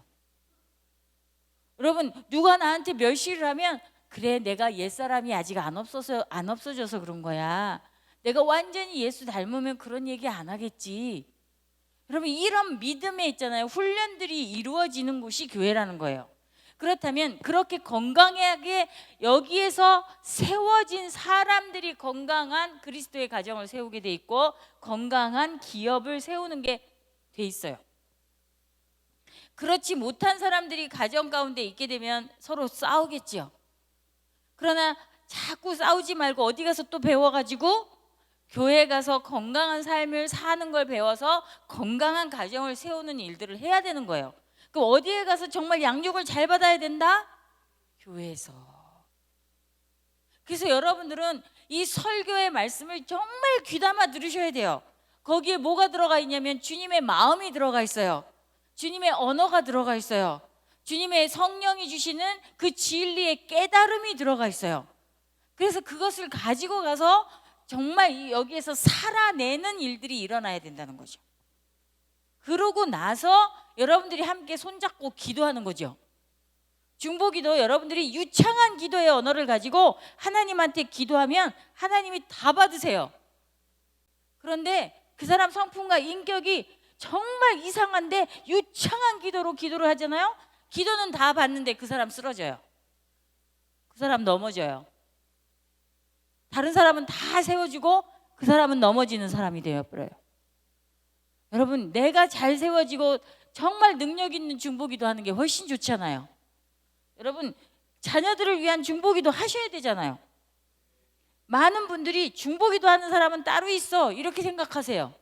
여러분, 누가 나한테 멸시를 하면, 그래, 내가 옛사람이 아직 안 없어져서 그런 거야. 내가 완전히 예수 닮으면 그런 얘기 안 하겠지. 여러분, 이런 믿음에 있잖아요, 훈련들이 이루어지는 곳이 교회라는 거예요. 그렇다면 그렇게 건강하게 여기에서 세워진 사람들이 건강한 그리스도의 가정을 세우게 돼 있고, 건강한 기업을 세우는 게 돼 있어요. 그렇지 못한 사람들이 가정 가운데 있게 되면 서로 싸우겠지요. 그러나 자꾸 싸우지 말고 어디 가서 또 배워가지고 교회 가서 건강한 삶을 사는 걸 배워서 건강한 가정을 세우는 일들을 해야 되는 거예요. 그럼 어디에 가서 정말 양육을 잘 받아야 된다? 교회에서. 그래서 여러분들은 이 설교의 말씀을 정말 귀담아 들으셔야 돼요. 거기에 뭐가 들어가 있냐면 주님의 마음이 들어가 있어요. 주님의 언어가 들어가 있어요. 주님의 성령이 주시는 그 진리의 깨달음이 들어가 있어요. 그래서 그것을 가지고 가서 정말 여기에서 살아내는 일들이 일어나야 된다는 거죠. 그러고 나서 여러분들이 함께 손잡고 기도하는 거죠. 중보기도 여러분들이 유창한 기도의 언어를 가지고 하나님한테 기도하면 하나님이 다 받으세요. 그런데 그 사람 성품과 인격이 정말 이상한데 유창한 기도로 기도를 하잖아요. 기도는 다 받는데 그 사람 쓰러져요. 그 사람 넘어져요. 다른 사람은 다 세워지고 그 사람은 넘어지는 사람이 되어버려요. 여러분, 내가 잘 세워지고 정말 능력 있는 중보기도 하는 게 훨씬 좋잖아요. 여러분, 자녀들을 위한 중보기도 하셔야 되잖아요. 많은 분들이 중보기도 하는 사람은 따로 있어 이렇게 생각하세요.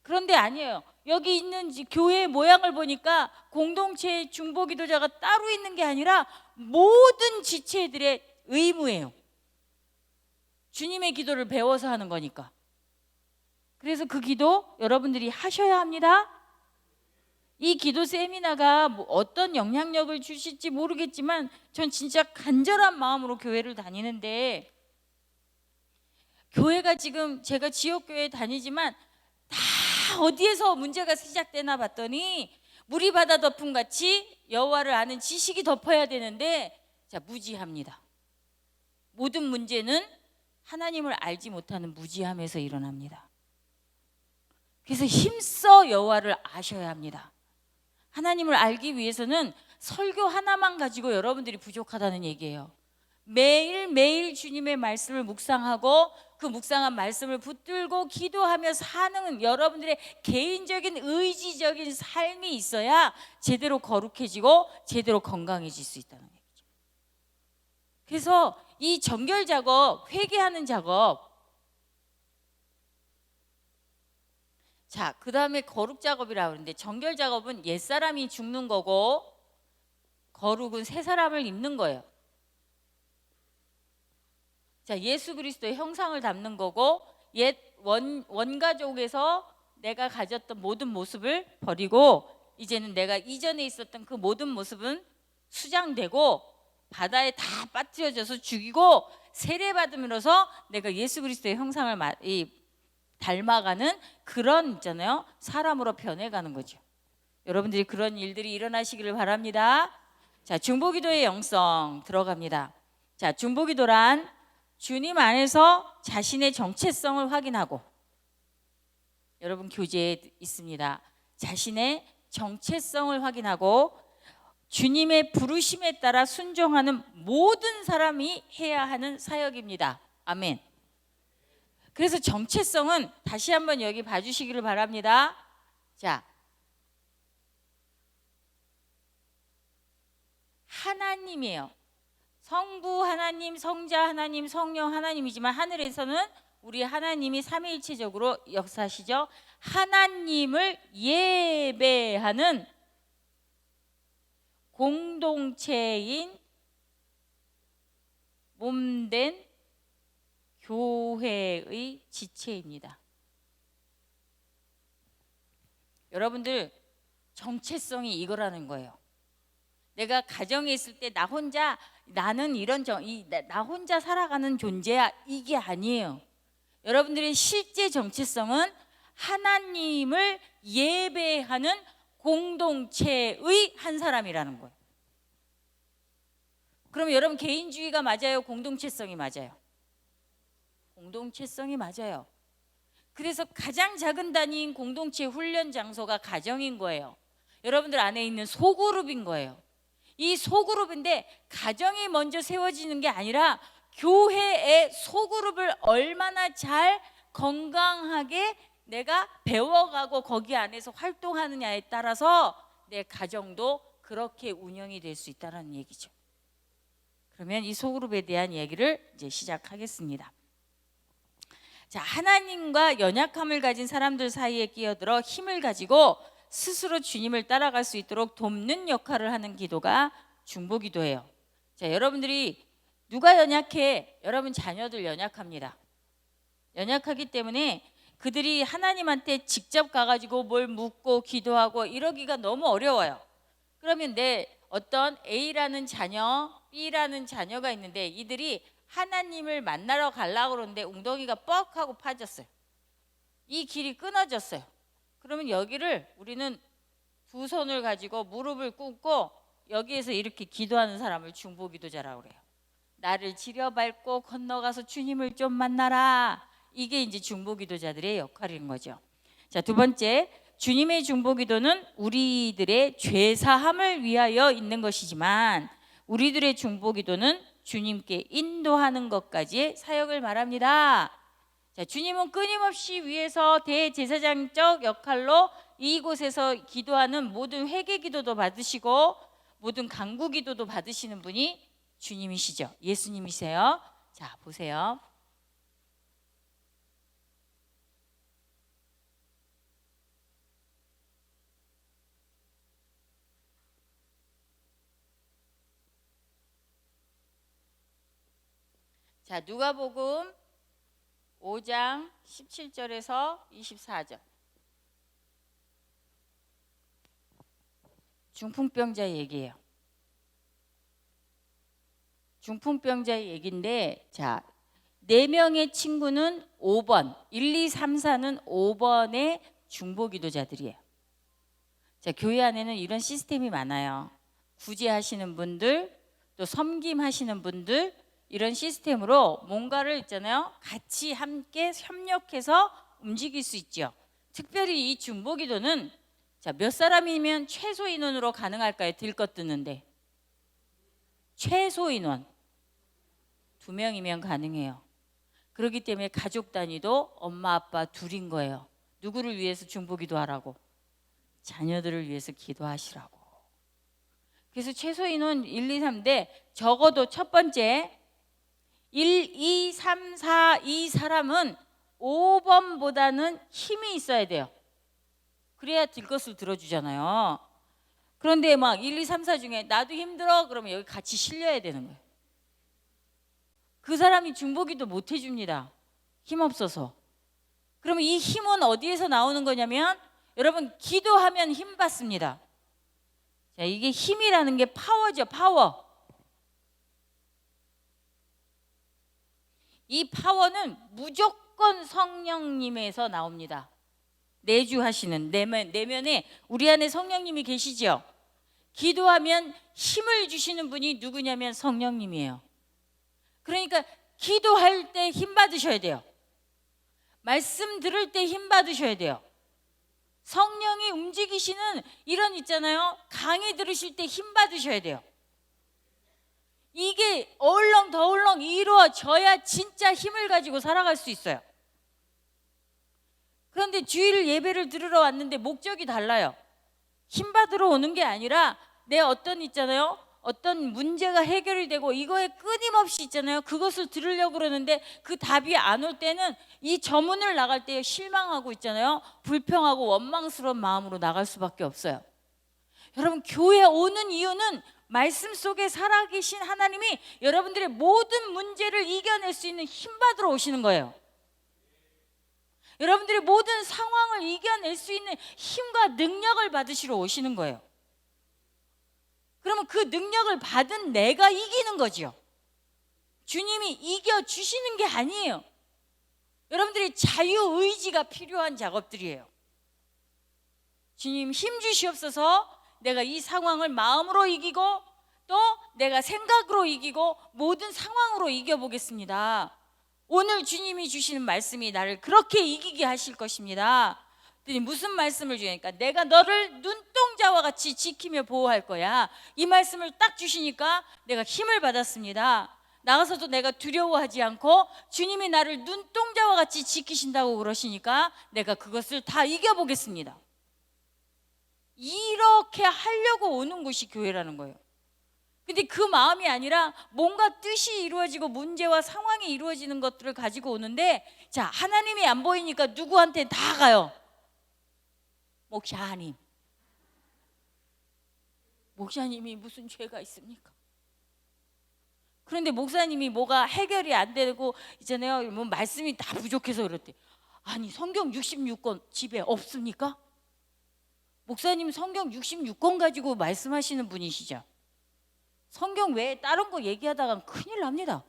그런데 아니에요. 여기 있는 교회의 모양을 보니까 공동체의 중보기도자가 따로 있는 게 아니라 모든 지체들의 의무예요. 주님의 기도를 배워서 하는 거니까. 그래서 그 기도 여러분들이 하셔야 합니다. 이 기도 세미나가 어떤 영향력을 주실지 모르겠지만 전 진짜 간절한 마음으로 교회를 다니는데, 교회가 지금 제가 지역교회 다니지만 다 어디에서 문제가 시작되나 봤더니 물이 바다 덮음 같이 여호와를 아는 지식이 덮어야 되는데 자, 무지합니다. 모든 문제는 하나님을 알지 못하는 무지함에서 일어납니다. 그래서 힘써 여호와를 아셔야 합니다. 하나님을 알기 위해서는 설교 하나만 가지고 여러분들이 부족하다는 얘기예요. 매일매일 주님의 말씀을 묵상하고 그 묵상한 말씀을 붙들고 기도하며 사는 여러분들의 개인적인 의지적인 삶이 있어야 제대로 거룩해지고 제대로 건강해질 수 있다는 얘기죠. 그래서 이 정결 작업, 회개하는 작업, 자, 그 다음에 거룩 작업이라고 하는데, 정결 작업은 옛사람이 죽는 거고 거룩은 새 사람을 입는 거예요. 자, 예수 그리스도의 형상을 담는 거고 옛 원가족에서 내가 가졌던 모든 모습을 버리고 이제는 내가 이전에 있었던 그 모든 모습은 수장되고 바다에 다 빠뜨려져서 죽이고 세례받음으로써 내가 예수 그리스도의 형상을 닮아가는 그런 있잖아요. 사람으로 변해가는 거죠. 여러분들이 그런 일들이 일어나시기를 바랍니다. 자, 중보기도의 영성 들어갑니다. 자, 중보기도란 주님 안에서 자신의 정체성을 확인하고, 여러분 교재에 있습니다. 자신의 정체성을 확인하고 주님의 부르심에 따라 순종하는 모든 사람이 해야 하는 사역입니다. 아멘. 그래서 정체성은 다시 한번 여기 봐주시기를 바랍니다. 자, 하나님이에요. 성부 하나님, 성자 하나님, 성령 하나님이지만 하늘에서는 우리 하나님이 삼위일체적으로 역사하시죠. 하나님을 예배하는 공동체인 몸된 교회의 지체입니다. 여러분들 정체성이 이거라는 거예요. 내가 가정에 있을 때 나 혼자 나는 나 혼자 살아가는 존재야, 이게 아니에요. 여러분들의 실제 정체성은 하나님을 예배하는 공동체의 한 사람이라는 거예요. 그럼 여러분 개인주의가 맞아요? 공동체성이 맞아요? 공동체성이 맞아요. 그래서 가장 작은 단위인 공동체 훈련 장소가 가정인 거예요. 여러분들 안에 있는 소그룹인 거예요. 이 소그룹인데 가정이 먼저 세워지는 게 아니라 교회의 소그룹을 얼마나 잘 건강하게 내가 배워가고 거기 안에서 활동하느냐에 따라서 내 가정도 그렇게 운영이 될 수 있다는 얘기죠. 그러면 이 소그룹에 대한 얘기를 이제 시작하겠습니다. 자, 하나님과 연약함을 가진 사람들 사이에 끼어들어 힘을 가지고 스스로 주님을 따라갈 수 있도록 돕는 역할을 하는 기도가 중보기도예요. 자, 여러분들이 누가 연약해? 여러분 자녀들 연약합니다. 연약하기 때문에 그들이 하나님한테 직접 가가지고 뭘 묻고 기도하고 이러기가 너무 어려워요. 그러면 내 어떤 A라는 자녀, B라는 자녀가 있는데 이들이 하나님을 만나러 가려고 그러는데 웅덩이가 뻑 하고 파졌어요. 이 길이 끊어졌어요. 그러면 여기를 우리는 두 손을 가지고 무릎을 꿇고 여기에서 이렇게 기도하는 사람을 중보기도자라고 그래요. 나를 지려밟고 건너가서 주님을 좀 만나라. 이게 이제 중보기도자들의 역할인 거죠. 자, 두 번째, 주님의 중보기도는 우리들의 죄사함을 위하여 있는 것이지만 우리들의 중보기도는 주님께 인도하는 것까지의 사역을 말합니다. 자, 주님은 끊임없이 위에서 대제사장적 역할로 이곳에서 기도하는 모든 회개기도도 받으시고 모든 간구기도도 받으시는 분이 주님이시죠. 예수님이세요. 자, 보세요. 자, 누가복음 5장 17절에서 24절. 중풍병자 얘기예요. 중풍병자의 얘기인데, 자, 4명의 친구는 5번, 1, 2, 3, 4는 5번의 중보기도자들이에요. 자, 교회 안에는 이런 시스템이 많아요. 구제하시는 분들, 또 섬김하시는 분들, 이런 시스템으로 뭔가를 있잖아요. 같이 함께 협력해서 움직일 수 있죠. 특별히 이 중보기도는 자, 몇 사람이면 최소 인원으로 가능할까요? 들것 드는데 최소 인원 2명이면 가능해요. 그렇기 때문에 가족 단위도 엄마 아빠 둘인 거예요. 누구를 위해서 중보기도 하라고? 자녀들을 위해서 기도하시라고. 그래서 최소 인원 1, 2, 3인데 적어도 첫 번째 1, 2, 3, 4 이 사람은 5번보다는 힘이 있어야 돼요. 그래야 들 것을 들어주잖아요. 그런데 막 1, 2, 3, 4 중에 나도 힘들어 그러면 여기 같이 실려야 되는 거예요. 그 사람이 중보기도 못 해줍니다. 힘없어서. 그러면 이 힘은 어디에서 나오는 거냐면 여러분 기도하면 힘 받습니다. 자, 이게 힘이라는 게 파워죠. 파워. 이 파워는 무조건 성령님에서 나옵니다. 내주하시는 내면에 우리 안에 성령님이 계시죠. 기도하면 힘을 주시는 분이 누구냐면 성령님이에요. 그러니까 기도할 때 힘 받으셔야 돼요. 말씀 들을 때 힘 받으셔야 돼요. 성령이 움직이시는 이런 있잖아요. 강의 들으실 때 힘 받으셔야 돼요. 이게 얼렁더울렁 이루어져야 진짜 힘을 가지고 살아갈 수 있어요. 그런데 주일 예배를 들으러 왔는데 목적이 달라요. 힘 받으러 오는 게 아니라 내 어떤 있잖아요. 어떤 문제가 해결이 되고 이거에 끊임없이 있잖아요. 그것을 들으려고 그러는데 그 답이 안 올 때는 이 저문을 나갈 때 실망하고 있잖아요. 불평하고 원망스러운 마음으로 나갈 수밖에 없어요. 여러분 교회 오는 이유는 말씀 속에 살아계신 하나님이 여러분들의 모든 문제를 이겨낼 수 있는 힘 받으러 오시는 거예요. 여러분들의 모든 상황을 이겨낼 수 있는 힘과 능력을 받으시러 오시는 거예요. 그러면 그 능력을 받은 내가 이기는 거죠. 주님이 이겨주시는 게 아니에요. 여러분들의 자유의지가 필요한 작업들이에요. 주님 힘 주시옵소서. 내가 이 상황을 마음으로 이기고 또 내가 생각으로 이기고 모든 상황으로 이겨보겠습니다. 오늘 주님이 주시는 말씀이 나를 그렇게 이기게 하실 것입니다. 무슨 말씀을 주니까 내가 너를 눈동자와 같이 지키며 보호할 거야. 이 말씀을 딱 주시니까 내가 힘을 받았습니다. 나가서도 내가 두려워하지 않고 주님이 나를 눈동자와 같이 지키신다고 그러시니까 내가 그것을 다 이겨보겠습니다. 이렇게 하려고 오는 곳이 교회라는 거예요. 근데 그 마음이 아니라 뭔가 뜻이 이루어지고 문제와 상황이 이루어지는 것들을 가지고 오는데 자, 하나님이 안 보이니까 누구한테 다 가요. 목사님. 목사님이 무슨 죄가 있습니까? 그런데 목사님이 뭐가 해결이 안 되고 있잖아요. 뭐 말씀이 다 부족해서 그랬대. 아니 성경 66권 집에 없습니까? 목사님 성경 66권 가지고 말씀하시는 분이시죠. 성경 외에 다른 거 얘기하다가 큰일 납니다.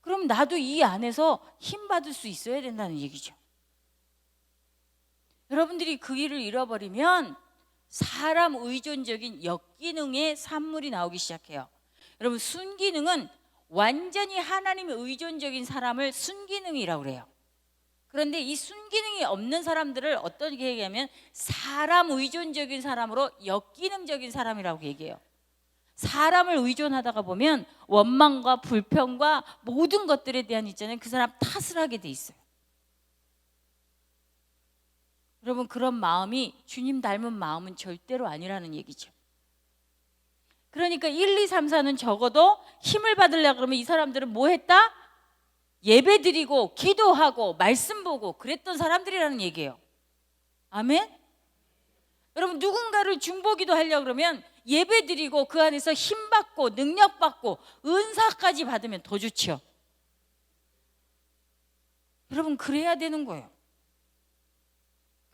그럼 나도 이 안에서 힘 받을 수 있어야 된다는 얘기죠. 여러분들이 그 일을 잃어버리면 사람 의존적인 역기능의 산물이 나오기 시작해요. 여러분 순기능은 완전히 하나님 의존적인 사람을 순기능이라고 그래요. 그런데 이 순기능이 없는 사람들을 어떻게 얘기하면 사람 의존적인 사람으로 역기능적인 사람이라고 얘기해요. 사람을 의존하다가 보면 원망과 불평과 모든 것들에 대한 있잖아요. 그 사람 탓을 하게 돼 있어요. 여러분 그런 마음이 주님 닮은 마음은 절대로 아니라는 얘기죠. 그러니까 1, 2, 3, 4는 적어도 힘을 받으려고 그러면 이 사람들은 뭐 했다? 예배 드리고 기도하고 말씀 보고 그랬던 사람들이라는 얘기예요. 아멘? 여러분 누군가를 중보기도 하려고 그러면 예배 드리고 그 안에서 힘 받고 능력 받고 은사까지 받으면 더 좋죠. 여러분 그래야 되는 거예요.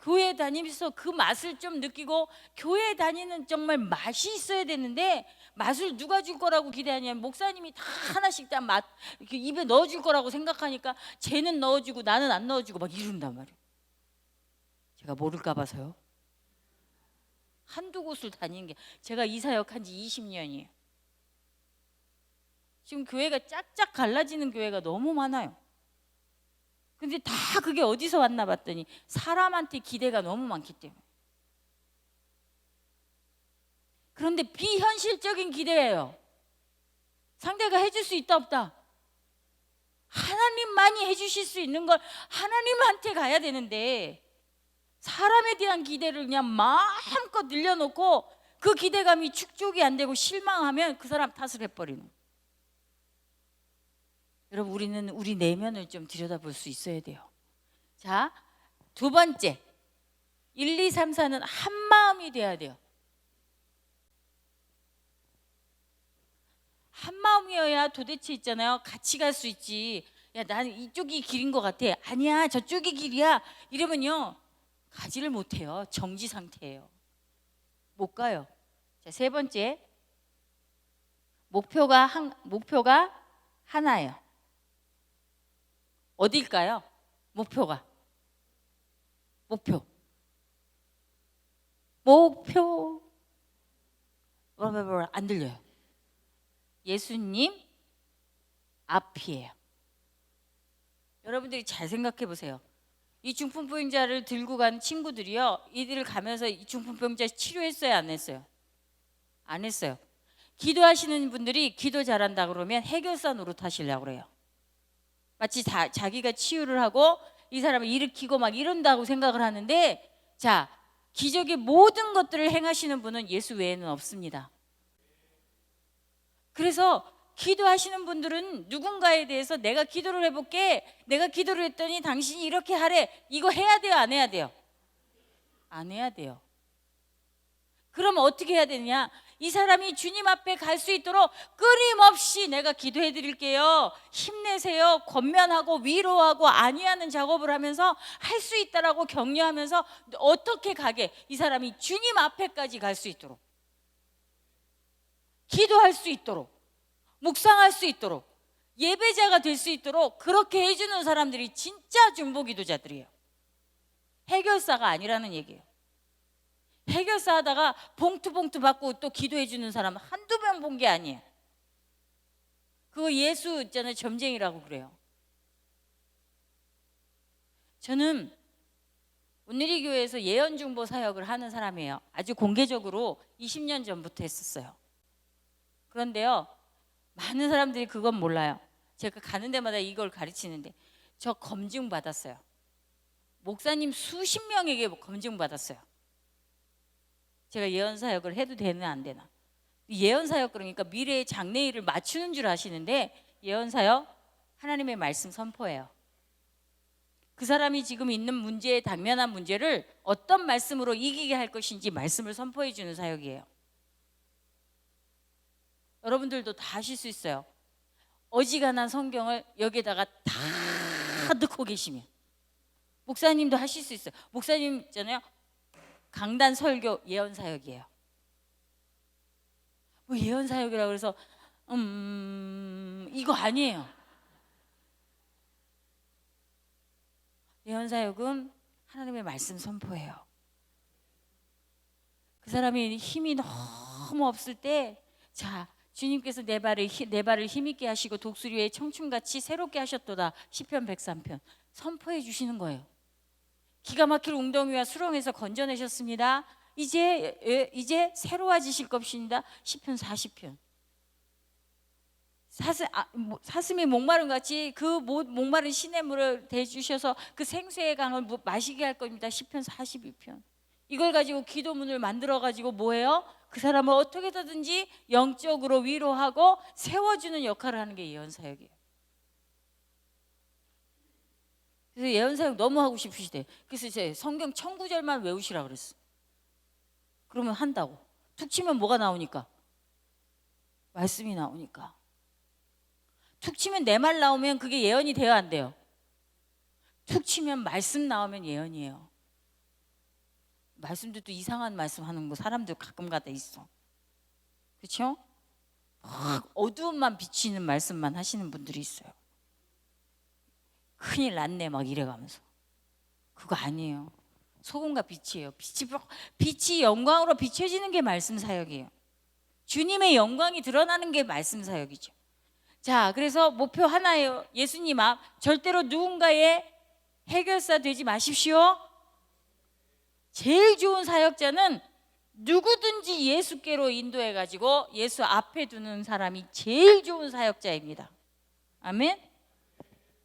교회 다니면서 그 맛을 좀 느끼고 교회 다니는 정말 맛이 있어야 되는데 맛을 누가 줄 거라고 기대하냐면 목사님이 다 하나씩 다 맛 이렇게 입에 넣어줄 거라고 생각하니까 쟤는 넣어주고 나는 안 넣어주고 막 이런단 말이에요. 제가 모를까 봐서요. 한두 곳을 다니는 게 제가 이사역 한 지 20년이에요. 지금 교회가 짝짝 갈라지는 교회가 너무 많아요. 근데 다 그게 어디서 왔나 봤더니 사람한테 기대가 너무 많기 때문에. 그런데 비현실적인 기대예요. 상대가 해줄 수 있다 없다? 하나님만이 해주실 수 있는 걸 하나님한테 가야 되는데 사람에 대한 기대를 그냥 마음껏 늘려놓고 그 기대감이 축적이 안 되고 실망하면 그 사람 탓을 해버리는 거예요. 여러분 우리는 우리 내면을 좀 들여다볼 수 있어야 돼요. 자, 두 번째 1, 2, 3, 4는 한 마음이 돼야 돼요. 한 마음이어야 도대체 있잖아요. 같이 갈 수 있지. 야 나는 이쪽이 길인 것 같아. 아니야 저쪽이 길이야. 이러면요 가지를 못해요. 정지 상태예요. 못 가요. 자, 세 번째 목표가 하나예요. 어딜까요? 목표 안 들려요. 예수님 앞이에요. 여러분들이 잘 생각해 보세요. 이 중풍병자를 들고 간 친구들이요 이들을 가면서 이 중풍병자 치료했어요 안 했어요? 안 했어요. 기도하시는 분들이 기도 잘한다 그러면 해결사 노릇하시려고 그래요. 마치 자기가 치유를 하고 이 사람을 일으키고 막 이런다고 생각을 하는데 자 기적의 모든 것들을 행하시는 분은 예수 외에는 없습니다. 그래서 기도하시는 분들은 누군가에 대해서 내가 기도를 해볼게. 내가 기도를 했더니 당신이 이렇게 하래. 이거 해야 돼요 안 해야 돼요? 안 해야 돼요. 그럼 어떻게 해야 되냐? 이 사람이 주님 앞에 갈 수 있도록 끊임없이 내가 기도해 드릴게요. 힘내세요. 권면하고 위로하고 안위하는 작업을 하면서 할 수 있다라고 격려하면서 어떻게 가게 이 사람이 주님 앞에까지 갈 수 있도록 기도할 수 있도록 묵상할 수 있도록 예배자가 될 수 있도록 그렇게 해주는 사람들이 진짜 중보기도자들이에요. 해결사가 아니라는 얘기예요. 해결사 하다가 봉투 받고 또 기도해 주는 사람 한두 명 본 게 아니에요. 그거 예수 있잖아요. 점쟁이라고 그래요. 저는 온누리 교회에서 예언 중보 사역을 하는 사람이에요. 아주 공개적으로 20년 전부터 했었어요. 그런데요. 많은 사람들이 그건 몰라요. 제가 가는 데마다 이걸 가르치는데 저 검증 받았어요. 목사님 수십 명에게 검증 받았어요. 제가 예언 사역을 해도 되나 안 되나. 예언 사역 그러니까 미래의 장래일을 맞추는 줄 아시는데 예언 사역 하나님의 말씀 선포예요. 그 사람이 지금 있는 문제에 당면한 문제를 어떤 말씀으로 이기게 할 것인지 말씀을 선포해 주는 사역이에요. 여러분들도 다 하실 수 있어요. 어지간한 성경을 여기에다가 다 넣고 계시면. 목사님도 하실 수 있어요. 목사님 있잖아요. 강단 설교 예언 사역이에요. 뭐 예언 사역이라고 그래서 이거 아니에요. 예언 사역은 하나님의 말씀 선포예요. 그 사람이 힘이 너무 없을 때, 자, 주님께서 내 발을 힘있게 하시고 독수리 위에 청춘같이 새롭게 하셨도다. 시편 103편 선포해 주시는 거예요. 기가 막힐 웅덩이와 수렁에서 건져내셨습니다. 이제 새로워지실 것입니다. 시편 40편. 사슴이 목마른 같이 그 목마른 시냇물을 대주셔서 그 생수의 강을 마시게 할 겁니다. 시편 42편. 이걸 가지고 기도문을 만들어 가지고 뭐예요? 그 사람을 어떻게든지 영적으로 위로하고 세워주는 역할을 하는 게 예언사역이에요. 그래서 예언사역 너무 하고 싶으시대. 그래서 이제 성경 1000구절만 외우시라 그랬어. 그러면 한다고. 툭 치면 뭐가 나오니까? 말씀이 나오니까. 툭 치면 내 말 나오면 그게 예언이 돼요, 안 돼요? 툭 치면 말씀 나오면 예언이에요. 말씀도 또 이상한 말씀 하는 거 사람들 가끔가다 있어. 그렇죠? 어두움만 비치는 말씀만 하시는 분들이 있어요. 큰일 났네 막 이래가면서. 그거 아니에요. 소금과 빛이에요. 빛이 영광으로 비춰지는 게 말씀 사역이에요. 주님의 영광이 드러나는 게 말씀 사역이죠. 자, 그래서 목표 하나예요. 예수님 앞 절대로 누군가의 해결사 되지 마십시오. 제일 좋은 사역자는 누구든지 예수께로 인도해 가지고 예수 앞에 두는 사람이 제일 좋은 사역자입니다. 아멘.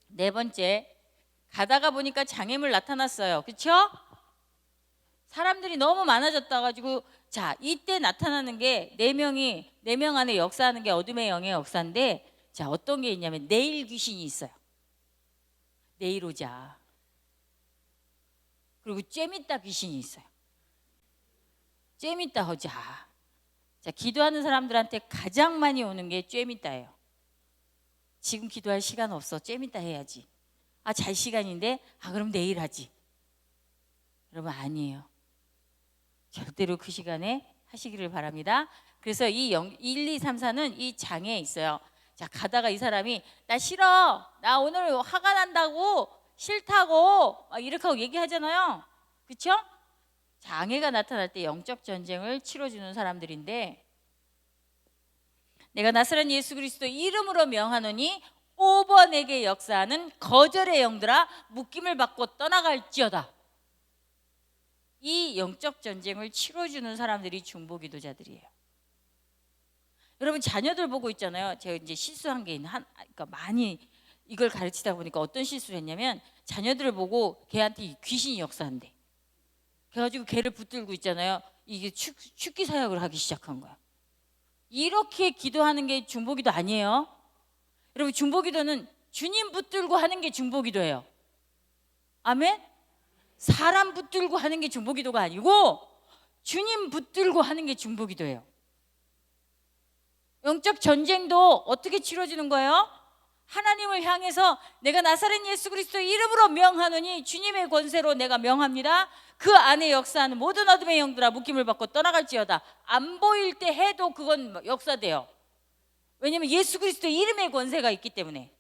네 번째, 가다가 보니까 장애물 나타났어요. 그렇죠? 사람들이 너무 많아졌다 가지고, 자, 이때 나타나는 게 네 명 안에 역사하는 게 어둠의 영의 역사인데, 자, 어떤 게 있냐면 내일 귀신이 있어요. 내일 오자. 그리고 쬐밌다 귀신이 있어요. 쬐밌다 하자. 자, 기도하는 사람들한테 가장 많이 오는 게 쬐밌다예요. 지금 기도할 시간 없어. 쬐밌다 해야지. 아, 잘 시간인데, 아, 그럼 내일 하지. 여러분, 아니에요. 절대로 그 시간에 하시기를 바랍니다. 그래서 이 1, 2, 3, 4는 이 장애에 있어요. 자, 가다가 이 사람이 나 싫어. 나 오늘 화가 난다고. 싫다고. 막 이렇게 하고 얘기하잖아요. 그렇죠? 장애가 나타날 때 영적 전쟁을 치러주는 사람들인데, 내가 나사렛 예수 그리스도 이름으로 명하노니 5번에게 역사하는 거절의 영들아 묶임을 받고 떠나갈지어다. 이 영적 전쟁을 치러주는 사람들이 중보기도자들이에요. 여러분, 자녀들 보고 있잖아요. 제가 이제 실수한 게 그러니까 많이 이걸 가르치다 보니까 어떤 실수를 했냐면, 자녀들을 보고 걔한테 귀신이 역사한대. 그래가지고 걔를 붙들고 있잖아요. 이게 축기 사역을 하기 시작한 거야. 이렇게 기도하는 게 중보기도 아니에요. 여러분, 중보기도는 주님 붙들고 하는 게 중보기도예요. 아멘? 사람 붙들고 하는 게 중보기도가 아니고 주님 붙들고 하는 게 중보기도예요. 영적 전쟁도 어떻게 치러지는 거예요? 하나님을 향해서 내가 나사렛 예수 그리스도 이름으로 명하노니 주님의 권세로 내가 명합니다. 그 안에 역사하는 모든 어둠의 영들아 묶임을 받고 떠나갈지어다. 안 보일 때 해도 그건 역사돼요. 왜냐하면 예수 그리스도의 이름의 권세가 있기 때문에.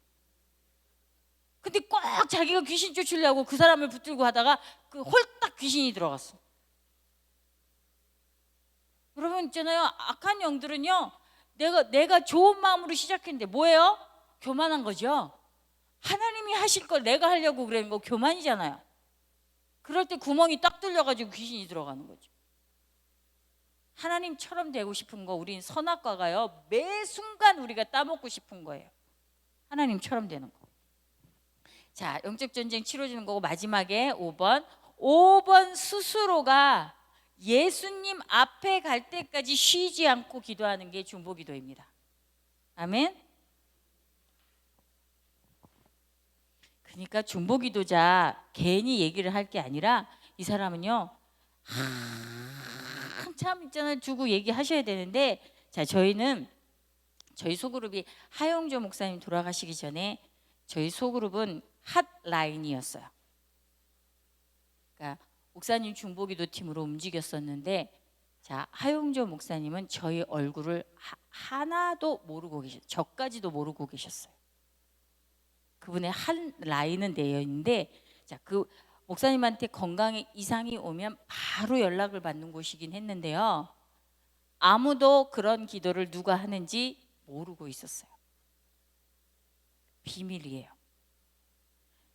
근데 꼭 자기가 귀신 쫓으려고 그 사람을 붙들고 하다가 그 홀딱 귀신이 들어갔어. 여러분 있잖아요. 악한 영들은요, 내가 좋은 마음으로 시작했는데 뭐예요? 교만한 거죠. 하나님이 하실 걸 내가 하려고 그러는 거 교만이잖아요. 그럴 때 구멍이 딱 뚫려가지고 귀신이 들어가는 거죠. 하나님처럼 되고 싶은 거, 우린 선악과가요, 매 순간 우리가 따먹고 싶은 거예요. 하나님처럼 되는 거. 자, 영적 전쟁 치러지는 거고, 마지막에 5번 스스로가 예수님 앞에 갈 때까지 쉬지 않고 기도하는 게 중보기도입니다. 아멘. 그러니까 중보기도자 괜히 얘기를 할 게 아니라, 이 사람은요 한참 있잖아요 두고 얘기하셔야 되는데, 자, 저희는 저희 소그룹이 하용조 목사님 돌아가시기 전에 저희 소그룹은 핫라인이었어요. 그러니까 목사님 중보기도 팀으로 움직였었는데, 자, 하용조 목사님은 저희 얼굴을 하나도 모르고 계셨어요. 저까지도 모르고 계셨어요. 그분의 한 라인은 되어 있는데, 자, 그 목사님한테 건강에 이상이 오면 바로 연락을 받는 곳이긴 했는데요, 아무도 그런 기도를 누가 하는지 모르고 있었어요. 비밀이에요.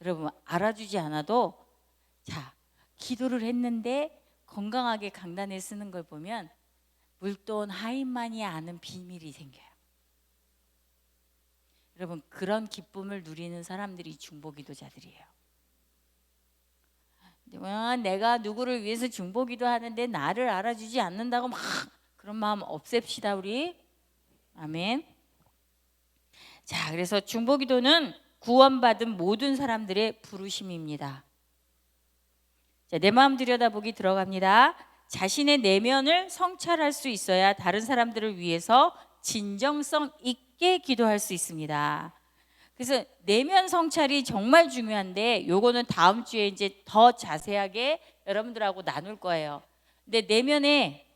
여러분, 알아주지 않아도, 자, 기도를 했는데 건강하게 강단에 쓰는 걸 보면 물돈 하인만이 아는 비밀이 생겨요. 여러분, 그런 기쁨을 누리는 사람들이 중보기도자들이에요. 내가 누구를 위해서 중보기도 하는데 나를 알아주지 않는다고 막 그런 마음 없앱시다 우리. 아멘. 자, 그래서 중보기도는 구원받은 모든 사람들의 부르심입니다. 자, 내 마음 들여다보기 들어갑니다. 자신의 내면을 성찰할 수 있어야 다른 사람들을 위해서 진정성 있게 기도할 수 있습니다. 그래서 내면 성찰이 정말 중요한데, 요거는 다음 주에 이제 더 자세하게 여러분들하고 나눌 거예요. 근데 내면에,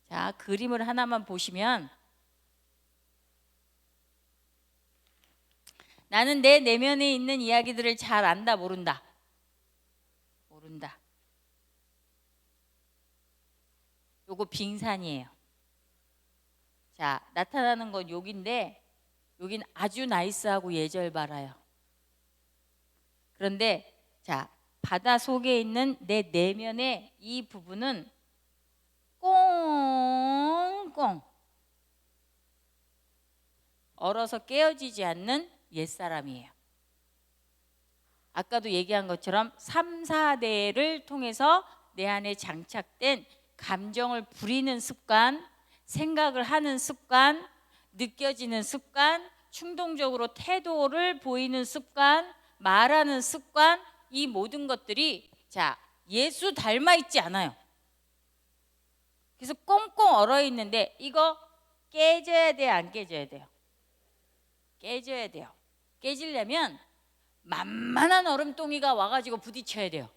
자, 그림을 하나만 보시면, 나는 내 내면에 있는 이야기들을 잘 안다, 모른다? 모른다. 요거 빙산이에요. 자, 나타나는 건 여기인데, 여긴 아주 나이스하고 예절 바라요. 그런데 자, 바다 속에 있는 내 내면의 이 부분은 꽁꽁 얼어서 깨어지지 않는 옛사람이에요. 아까도 얘기한 것처럼 3, 4대를 통해서 내 안에 장착된 감정을 부리는 습관, 생각을 하는 습관, 느껴지는 습관, 충동적으로 태도를 보이는 습관, 말하는 습관, 이 모든 것들이, 자, 예수 닮아 있지 않아요. 그래서 꽁꽁 얼어 있는데 이거 깨져야 돼요, 안 깨져야 돼요? 깨져야 돼요. 깨지려면 만만한 얼음동이가 와가지고 부딪혀야 돼요.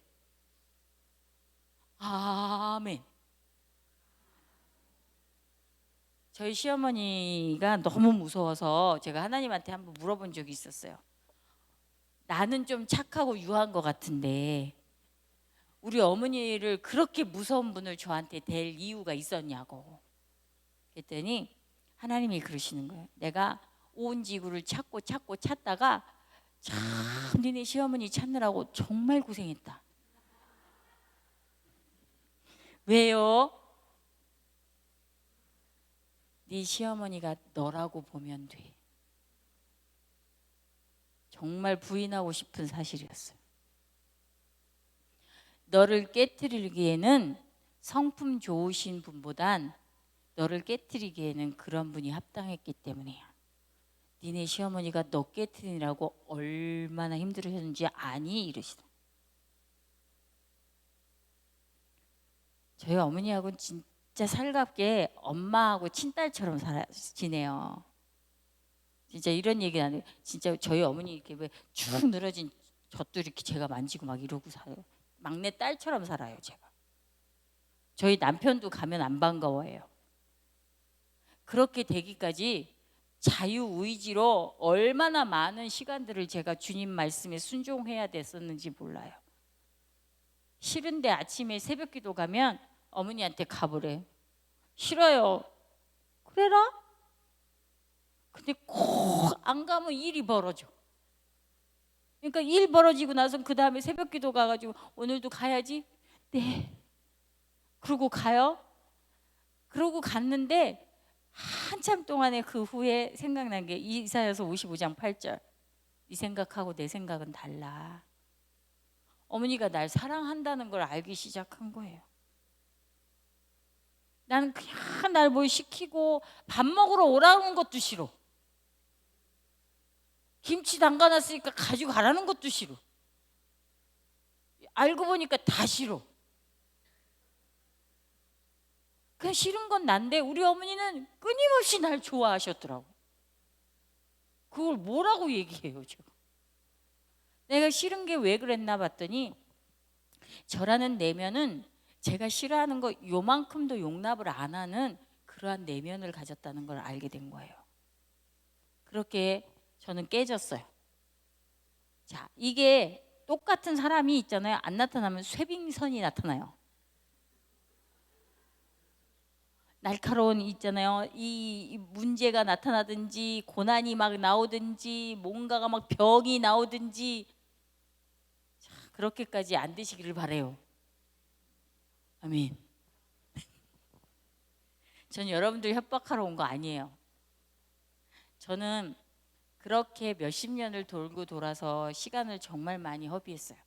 아멘. 저희 시어머니가 너무 무서워서 제가 하나님한테 한번 물어본 적이 있었어요. 나는 좀 착하고 유한 것 같은데 우리 어머니를 그렇게 무서운 분을 저한테 댈 이유가 있었냐고. 그랬더니 하나님이 그러시는 거예요. 내가 온 지구를 찾다가 참 니네 시어머니 찾느라고 정말 고생했다. 왜요? 네 시어머니가 너라고 보면 돼. 정말 부인하고 싶은 사실이었어요. 너를 깨트리기에는 성품 좋으신 분보단 너를 깨트리기에는 그런 분이 합당했기 때문이야. 니네 시어머니가 너 깨트리느라고 얼마나 힘들으셨는지 아니? 이러시다. 저희 어머니하고는 진짜 살갑게 엄마하고 친딸처럼 지내요. 진짜 이런 얘기 안 해요. 진짜 저희 어머니 이렇게 왜 축 늘어진 젖도 이렇게 제가 만지고 막 이러고 살아요. 막내 딸처럼 살아요, 제가. 저희 남편도 가면 안 반가워해요. 그렇게 되기까지 자유의지로 얼마나 많은 시간들을 제가 주님 말씀에 순종해야 됐었는지 몰라요. 싫은데 아침에 새벽기도 가면 어머니한테 가보래. 싫어요. 그래라? 근데 꼭 안 가면 일이 벌어져. 그러니까 일 벌어지고 나서 그 다음에 새벽기도 가가지고 오늘도 가야지. 네. 그러고 가요. 그러고 갔는데 한참 동안에 그 후에 생각난 게 이사야서 55장 8절. 네 생각하고 내 생각은 달라. 어머니가 날 사랑한다는 걸 알기 시작한 거예요. 나는 그냥 날 뭘 시키고 밥 먹으러 오라는 것도 싫어. 김치 담가놨으니까 가지고 가라는 것도 싫어. 알고 보니까 다 싫어. 그냥 싫은 건 난데 우리 어머니는 끊임없이 날 좋아하셨더라고. 그걸 뭐라고 얘기해요 제가. 내가 싫은 게 왜 그랬나 봤더니 저라는 내면은 제가 싫어하는 거 요만큼도 용납을 안 하는 그러한 내면을 가졌다는 걸 알게 된 거예요. 그렇게 저는 깨졌어요. 자, 이게 똑같은 사람이 있잖아요. 안 나타나면 쇠빙선이 나타나요. 날카로운 있잖아요. 이 문제가 나타나든지 고난이 막 나오든지 뭔가가 막 병이 나오든지 자, 그렇게까지 안 되시기를 바래요. 아멘. 전 여러분들 협박하러 온 거 아니에요. 저는 그렇게 몇십 년을 돌고 돌아서 시간을 정말 많이 허비했어요.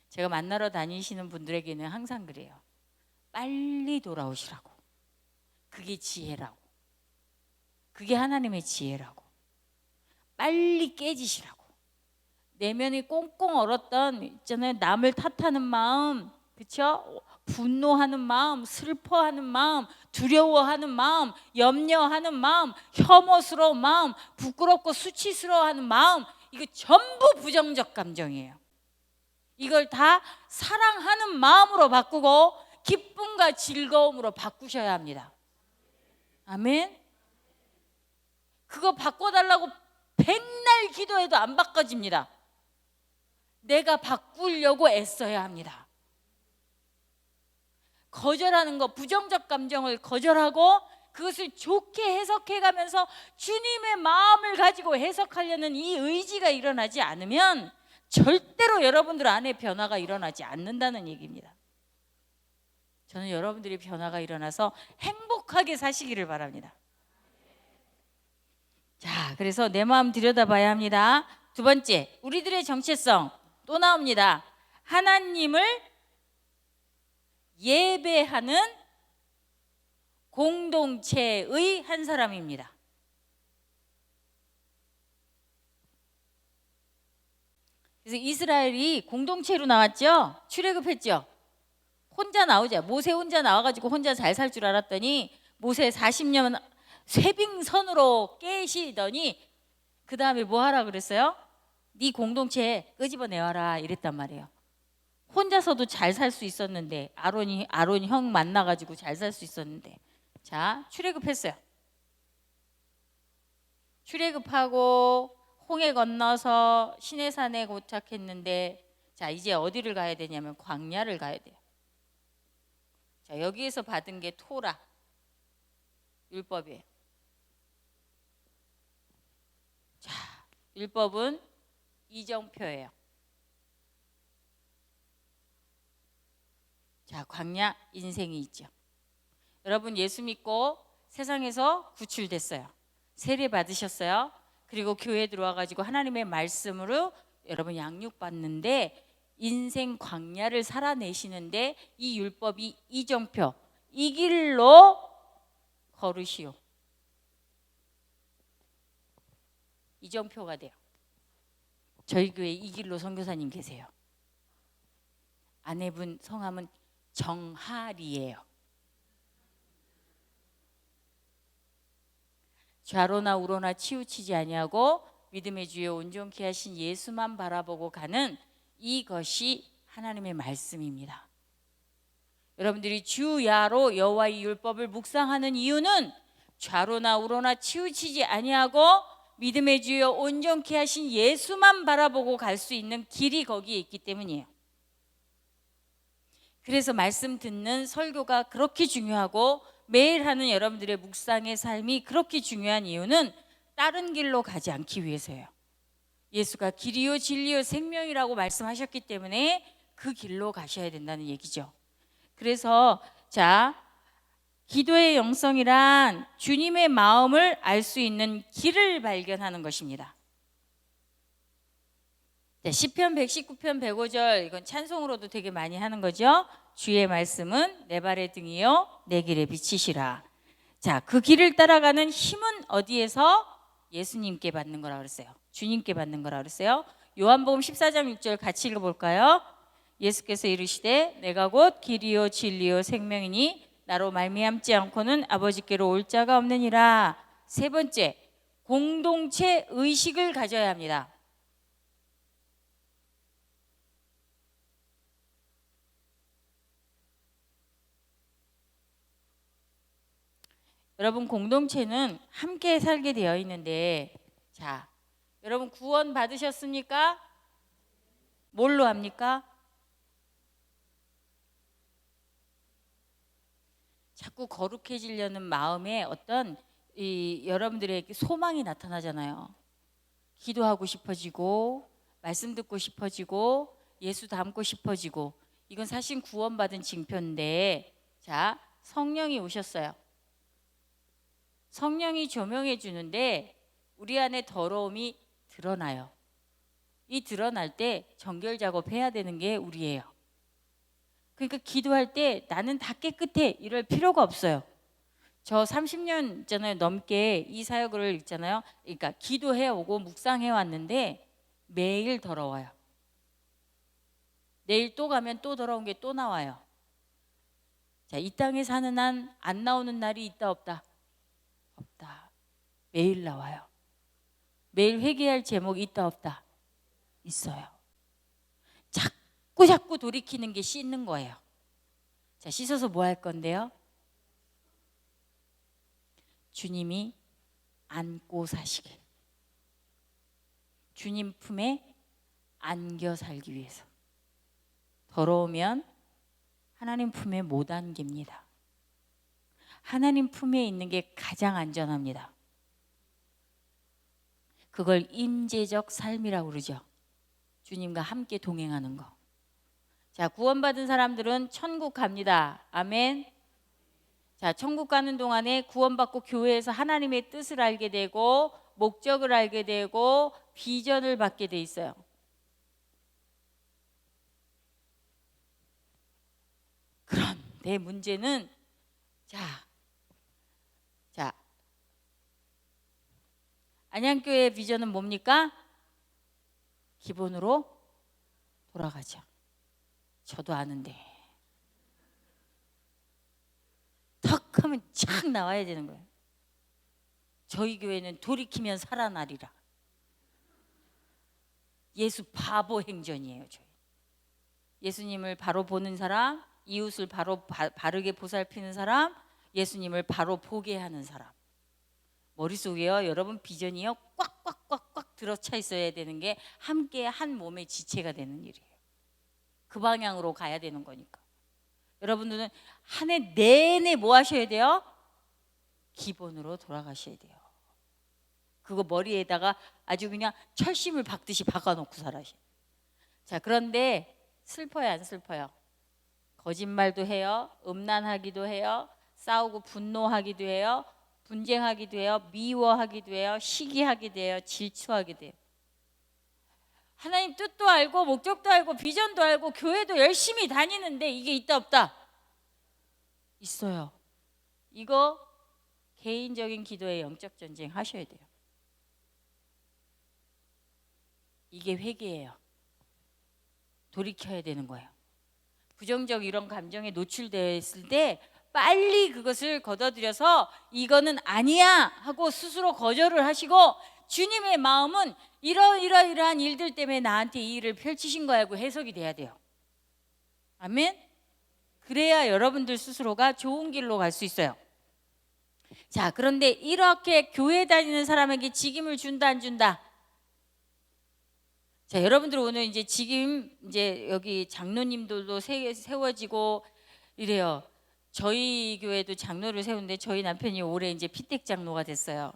제가 만나러 다니시는 분들에게는 항상 그래요. 빨리 돌아오시라고. 그게 지혜라고. 그게 하나님의 지혜라고. 빨리 깨지시라고. 내면이 꽁꽁 얼었던 있잖아요. 남을 탓하는 마음, 그렇죠? 분노하는 마음, 슬퍼하는 마음, 두려워하는 마음, 염려하는 마음, 혐오스러운 마음, 부끄럽고 수치스러워하는 마음, 이거 전부 부정적 감정이에요. 이걸 다 사랑하는 마음으로 바꾸고 기쁨과 즐거움으로 바꾸셔야 합니다. 아멘. 그거 바꿔달라고 백날 기도해도 안 바꿔집니다. 내가 바꾸려고 애써야 합니다. 거절하는 거, 부정적 감정을 거절하고 그것을 좋게 해석해가면서 주님의 마음을 가지고 해석하려는 이 의지가 일어나지 않으면 절대로 여러분들 안에 변화가 일어나지 않는다는 얘기입니다. 저는 여러분들이 변화가 일어나서 행복하게 사시기를 바랍니다. 자, 그래서 내 마음 들여다봐야 합니다. 두 번째, 우리들의 정체성 또 나옵니다. 하나님을 예배하는 공동체의 한 사람입니다. 그래서 이스라엘이 공동체로 나왔죠. 출애굽했죠. 혼자 나오자. 모세 혼자 나와가지고 혼자 잘 살 줄 알았더니 모세 40년 쇠빙선으로 깨시더니 그 다음에 뭐 하라 그랬어요? 네 공동체 끄집어내와라 이랬단 말이에요. 혼자서도 잘 살 수 있었는데 아론 형 만나가지고 잘 살 수 있었는데 자 출애굽했어요. 출애굽하고 홍해 건너서 시내산에 도착했는데 자 이제 어디를 가야 되냐면 광야를 가야 돼요. 자 여기에서 받은 게 토라 율법이에요. 자 율법은 이정표예요. 자 광야 인생이 있죠. 여러분 예수 믿고 세상에서 구출됐어요. 세례 받으셨어요. 그리고 교회에 들어와가지고 하나님의 말씀으로 여러분 양육받는데 인생 광야를 살아내시는데 이 율법이 이정표 이 길로 걸으시오. 이정표가 돼요. 저희 교회 이 길로 선교사님 계세요. 아내분 성함은 정하리예요. 좌로나 우로나 치우치지 아니하고 믿음의 주여 온전케 하신 예수만 바라보고 가는 이것이 하나님의 말씀입니다. 여러분들이 주야로 여호와의 율법을 묵상하는 이유는 좌로나 우로나 치우치지 아니하고 믿음의 주여 온전케 하신 예수만 바라보고 갈 수 있는 길이 거기에 있기 때문이에요. 그래서 말씀 듣는 설교가 그렇게 중요하고 매일 하는 여러분들의 묵상의 삶이 그렇게 중요한 이유는 다른 길로 가지 않기 위해서예요. 예수가 길이요 진리요 생명이라고 말씀하셨기 때문에 그 길로 가셔야 된다는 얘기죠. 그래서 자 기도의 영성이란 주님의 마음을 알 수 있는 길을 발견하는 것입니다. 시편 119편 105절 이건 찬송으로도 되게 많이 하는 거죠. 주의 말씀은 내 발의 등이요 내 길에 비치시라. 자, 그 길을 따라가는 힘은 어디에서? 예수님께 받는 거라 그랬어요. 주님께 받는 거라 그랬어요. 요한복음 14장 6절 같이 읽어볼까요? 예수께서 이르시되 내가 곧 길이요 진리요 생명이니 나로 말미암지 않고는 아버지께로 올 자가 없느니라. 세 번째, 공동체 의식을 가져야 합니다. 여러분, 공동체는 함께 살게 되어 있는데, 자, 여러분 구원 받으셨습니까? 뭘로 합니까? 자꾸 거룩해지려는 마음에 어떤 여러분들의 소망이 나타나잖아요. 기도하고 싶어지고, 말씀 듣고 싶어지고, 예수 닮고 싶어지고, 이건 사실 구원받은 징표인데, 자, 성령이 오셨어요. 성령이 조명해 주는데 우리 안에 더러움이 드러나요. 이 드러날 때 정결 작업해야 되는 게 우리예요. 그러니까 기도할 때 나는 다 깨끗해 이럴 필요가 없어요. 저 30년 있잖아요. 넘게 이 사역을 있잖아요. 그러니까 기도해 오고 묵상해 왔는데 매일 더러워요. 내일 또 가면 또 더러운 게 또 나와요. 자, 이 땅에 사는 한 안 나오는 날이 있다 없다? 없다. 매일 나와요. 매일 회개할 제목이 있다 없다? 있어요. 자꾸 돌이키는 게 씻는 거예요. 자, 씻어서 뭐 할 건데요? 주님이 안고 사시게, 주님 품에 안겨 살기 위해서. 더러우면 하나님 품에 못 안깁니다. 하나님 품에 있는 게 가장 안전합니다. 그걸 임재적 삶이라고 그러죠. 주님과 함께 동행하는 거. 자, 구원받은 사람들은 천국 갑니다. 아멘. 자, 천국 가는 동안에 구원받고 교회에서 하나님의 뜻을 알게 되고 목적을 알게 되고 비전을 받게 돼 있어요. 그런데 문제는 자, 안양교회의 비전은 뭡니까? 기본으로 돌아가죠. 저도 아는데 턱 하면 착 나와야 되는 거예요. 저희 교회는 돌이키면 살아나리라. 예수 바보 행전이에요. 저희 예수님을 바로 보는 사람, 이웃을 바르게 보살피는 사람, 예수님을 바로 보게 하는 사람. 머릿속에요, 여러분 비전이요 꽉꽉꽉꽉 들어차 있어야 되는 게 함께 한 몸의 지체가 되는 일이에요. 그 방향으로 가야 되는 거니까. 여러분들은 한 해 내내 뭐 하셔야 돼요? 기본으로 돌아가셔야 돼요. 그거 머리에다가 아주 그냥 철심을 박듯이 박아놓고 살아요. 자, 그런데 슬퍼요, 안 슬퍼요? 거짓말도 해요, 음란하기도 해요, 싸우고 분노하기도 해요, 분쟁하기도 해요, 미워하기도 해요, 시기하기도 해요, 질투하기도 해요. 하나님 뜻도 알고 목적도 알고 비전도 알고 교회도 열심히 다니는데 이게 있다 없다? 있어요. 이거 개인적인 기도의 영적 전쟁 하셔야 돼요. 이게 회개예요. 돌이켜야 되는 거예요. 부정적 이런 감정에 노출되었을 때 빨리 그것을 걷어들여서 이거는 아니야 하고 스스로 거절을 하시고, 주님의 마음은 이러이러한 일들 때문에 나한테 이 일을 펼치신 거야고 해석이 돼야 돼요. 아멘. 그래야 여러분들 스스로가 좋은 길로 갈 수 있어요. 자, 그런데 이렇게 교회 다니는 사람에게 직임을 준다 안 준다? 자, 여러분들 오늘 이제 직임, 이제 여기 장로님들도 세워지고 이래요. 저희 교회도 장로를 세우는데 저희 남편이 올해 이제 피택 장로가 됐어요.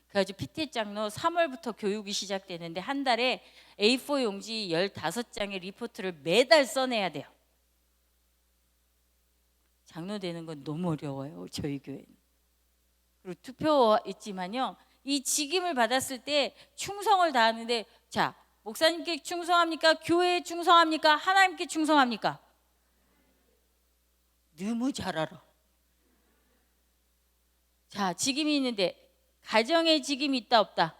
그래가지고 피택 장로 3월부터 교육이 시작되는데 한 달에 A4 용지 15장의 리포트를 매달 써내야 돼요. 장로 되는 건 너무 어려워요, 저희 교회는. 그리고 투표 있지만요, 이 직임을 받았을 때 충성을 다하는데, 자, 목사님께 충성합니까? 교회에 충성합니까? 하나님께 충성합니까? 너무 잘 알아. 자, 직임이 있는데 가정의 직임이 있다 없다?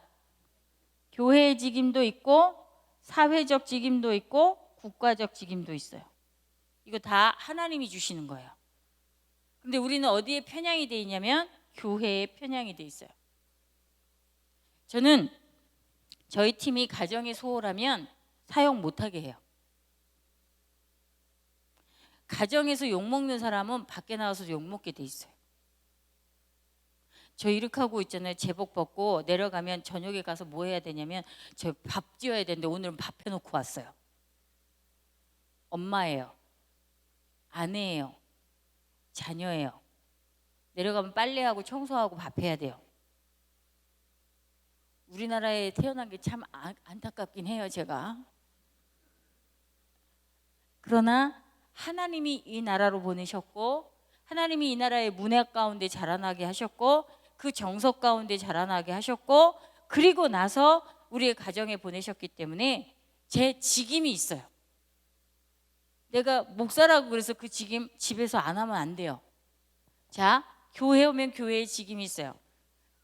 교회의 직임도 있고 사회적 직임도 있고 국가적 직임도 있어요. 이거 다 하나님이 주시는 거예요. 근데 우리는 어디에 편향이 돼 있냐면 교회에 편향이 돼 있어요. 저는 저희 팀이 가정에 소홀하면 사역 못하게 해요. 가정에서 욕먹는 사람은 밖에 나와서 욕먹게 돼 있어요. 저 이렇게 하고 있잖아요. 제복 벗고 내려가면 저녁에 가서 뭐 해야 되냐면 저 밥 지어야 되는데 오늘은 밥 해놓고 왔어요. 엄마예요. 아내예요. 자녀예요. 내려가면 빨래하고 청소하고 밥 해야 돼요. 우리나라에 태어난 게 참 안타깝긴 해요, 제가. 그러나 하나님이 이 나라로 보내셨고 하나님이 이 나라의 문화 가운데 자라나게 하셨고 그 정석 가운데 자라나게 하셨고 그리고 나서 우리의 가정에 보내셨기 때문에 제 직임이 있어요. 내가 목사라고 그래서 그 직임 집에서 안 하면 안 돼요. 자, 교회 오면 교회에 직임이 있어요.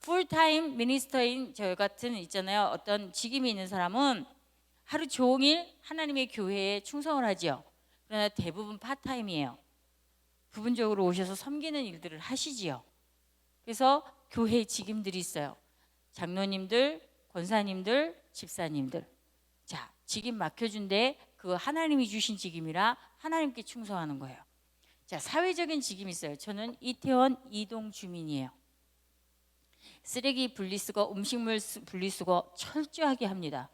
풀타임 미니스터인 저 같은 있잖아요. 어떤 직임이 있는 사람은 하루 종일 하나님의 교회에 충성을 하지요. 그러나 대부분 파타임이에요. 부분적으로 오셔서 섬기는 일들을 하시지요. 그래서 교회에 직임들이 있어요. 장로님들, 권사님들, 집사님들. 자, 직임 맡겨준데 그거 하나님이 주신 직임이라 하나님께 충성하는 거예요. 자, 사회적인 직임이 있어요. 저는 이태원 이동 주민이에요. 쓰레기 분리수거, 음식물 분리수거 철저하게 합니다.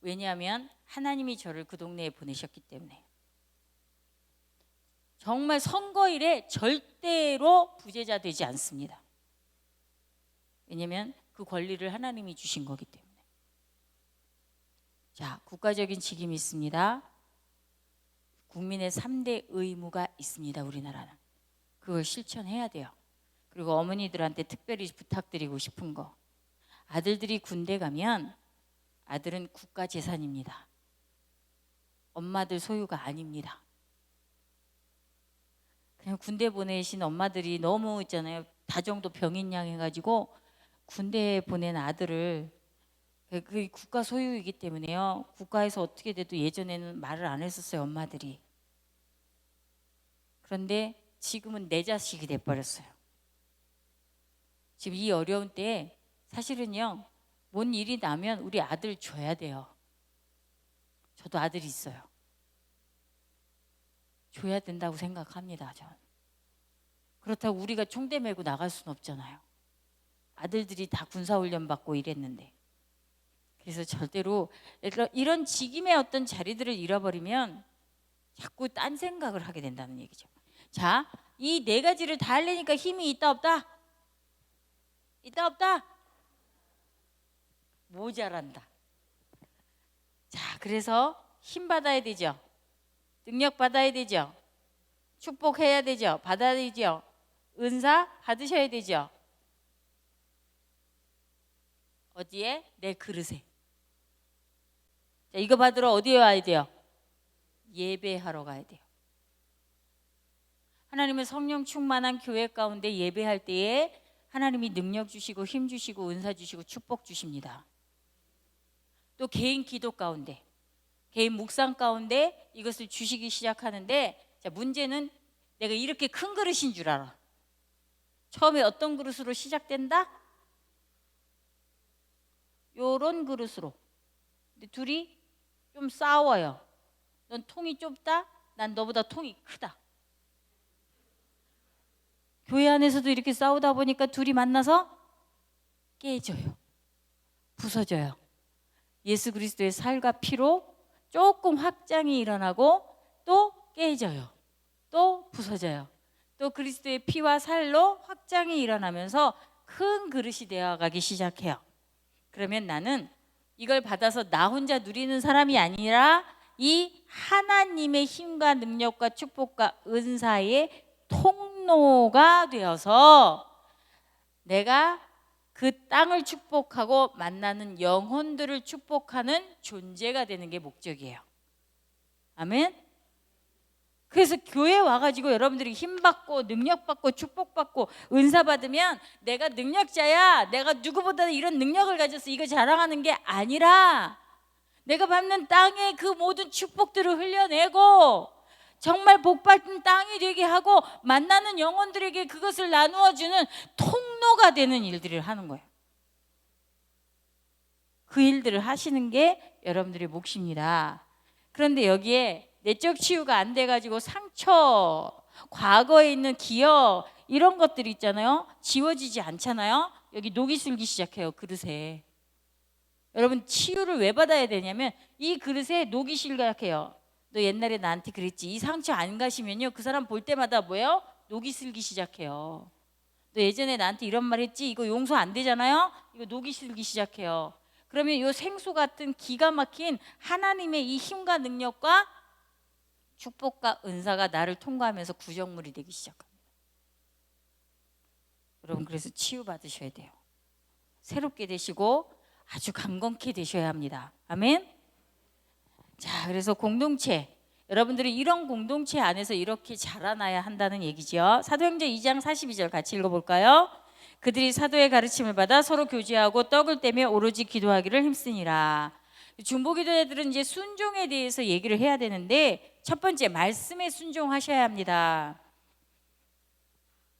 왜냐하면 하나님이 저를 그 동네에 보내셨기 때문에. 정말 선거일에 절대로 부재자 되지 않습니다. 왜냐하면 그 권리를 하나님이 주신 거기 때문에. 자, 국가적인 직임이 있습니다. 국민의 3대 의무가 있습니다. 우리나라는. 그걸 실천해야 돼요. 그리고 어머니들한테 특별히 부탁드리고 싶은 거. 아들들이 군대 가면 아들은 국가 재산입니다. 엄마들 소유가 아닙니다. 그냥 군대 보내신 엄마들이 너무 있잖아요. 다정도 병인양 해가지고 군대에 보낸 아들을 그 국가 소유이기 때문에요. 국가에서 어떻게 돼도 예전에는 말을 안 했었어요. 엄마들이. 그런데 지금은 내 자식이 돼버렸어요. 지금 이 어려운 때에 사실은요. 뭔 일이 나면 우리 아들 줘야 돼요. 저도 아들이 있어요. 줘야 된다고 생각합니다. 전. 그렇다고 우리가 총대 메고 나갈 수는 없잖아요. 아들들이 다 군사훈련 받고 이랬는데. 그래서 절대로 이런 직임의 어떤 자리들을 잃어버리면 자꾸 딴 생각을 하게 된다는 얘기죠. 자, 이 네 가지를 다 하려니까 힘이 있다 없다? 있다 없다? 모자란다. 자, 그래서 힘 받아야 되죠. 능력 받아야 되죠. 축복해야 되죠. 받아야 되죠. 은사 받으셔야 되죠. 어디에? 내 그릇에. 자, 이거 받으러 어디에 와야 돼요? 예배하러 가야 돼요. 하나님의 성령 충만한 교회 가운데 예배할 때에 하나님이 능력 주시고 힘 주시고 은사 주시고 축복 주십니다. 또 개인 기도 가운데, 개인 묵상 가운데 이것을 주시기 시작하는데, 자, 문제는 내가 이렇게 큰 그릇인 줄 알아. 처음에 어떤 그릇으로 시작된다? 요런 그릇으로. 근데 둘이 좀 싸워요. 넌 통이 좁다, 난 너보다 통이 크다. 교회 안에서도 이렇게 싸우다 보니까 둘이 만나서 깨져요. 부서져요. 예수 그리스도의 살과 피로 조금 확장이 일어나고 또 깨져요. 또 부서져요. 또 그리스도의 피와 살로 확장이 일어나면서 큰 그릇이 되어가기 시작해요. 그러면 나는 이걸 받아서 나 혼자 누리는 사람이 아니라 이 하나님의 힘과 능력과 축복과 은사의 통로가 되어서 내가 그 땅을 축복하고 만나는 영혼들을 축복하는 존재가 되는 게 목적이에요. 아멘. 그래서 교회 와가지고 여러분들이 힘받고 능력받고 축복받고 은사받으면 내가 능력자야, 내가 누구보다 이런 능력을 가져서 이거 자랑하는 게 아니라 내가 밟는 땅에 그 모든 축복들을 흘려내고 정말 복받은 땅이 되게 하고 만나는 영혼들에게 그것을 나누어주는 통로가 되는 일들을 하는 거예요. 그 일들을 하시는 게 여러분들의 몫입니다. 그런데 여기에 내적 치유가 안 돼가지고 상처, 과거에 있는 기억 이런 것들이 있잖아요. 지워지지 않잖아요. 여기 녹이 슬기 시작해요. 그릇에. 여러분 치유를 왜 받아야 되냐면 이 그릇에 녹이 시작해요. 너 옛날에 나한테 그랬지. 이 상처 안 가시면요. 그 사람 볼 때마다 뭐예요? 녹이 슬기 시작해요. 너 예전에 나한테 이런 말 했지? 이거 용서 안 되잖아요? 이거 녹이 슬기 시작해요. 그러면 이 생수 같은 기가 막힌 하나님의 이 힘과 능력과 축복과 은사가 나를 통과하면서 구정물이 되기 시작합니다. 여러분 그래서 치유받으셔야 돼요. 새롭게 되시고 아주 강건케 되셔야 합니다. 아멘. 자, 그래서 공동체, 여러분들이 이런 공동체 안에서 이렇게 자라나야 한다는 얘기죠. 사도행전 2장 42절 같이 읽어볼까요? 그들이 사도의 가르침을 받아 서로 교제하고 떡을 떼며 오로지 기도하기를 힘쓰니라. 중보기도자들은 이제 순종에 대해서 얘기를 해야 되는데 첫 번째 말씀에 순종하셔야 합니다.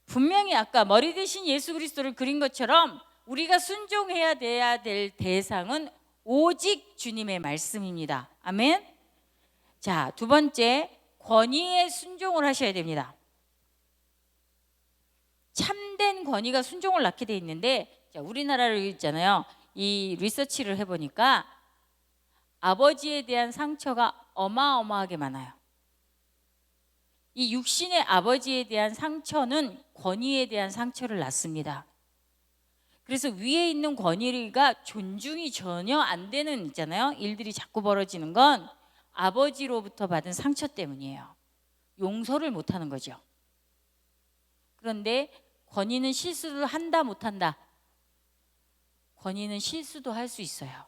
분명히 아까 머리 대신 예수 그리스도를 그린 것처럼 우리가 순종해야 돼야 될 대상은 오직 주님의 말씀입니다. 아멘. 자, 두 번째 권위에 순종을 하셔야 됩니다. 참된 권위가 순종을 낳게 돼 있는데, 자, 우리나라를 있잖아요. 이 리서치를 해보니까 아버지에 대한 상처가 어마어마하게 많아요. 이 육신의 아버지에 대한 상처는 권위에 대한 상처를 낳습니다. 그래서 위에 있는 권위가 존중이 전혀 안 되는 있잖아요. 일들이 자꾸 벌어지는 건 아버지로부터 받은 상처 때문이에요. 용서를 못하는 거죠. 그런데 권위는 실수를 한다 못한다. 권위는 실수도 할 수 있어요.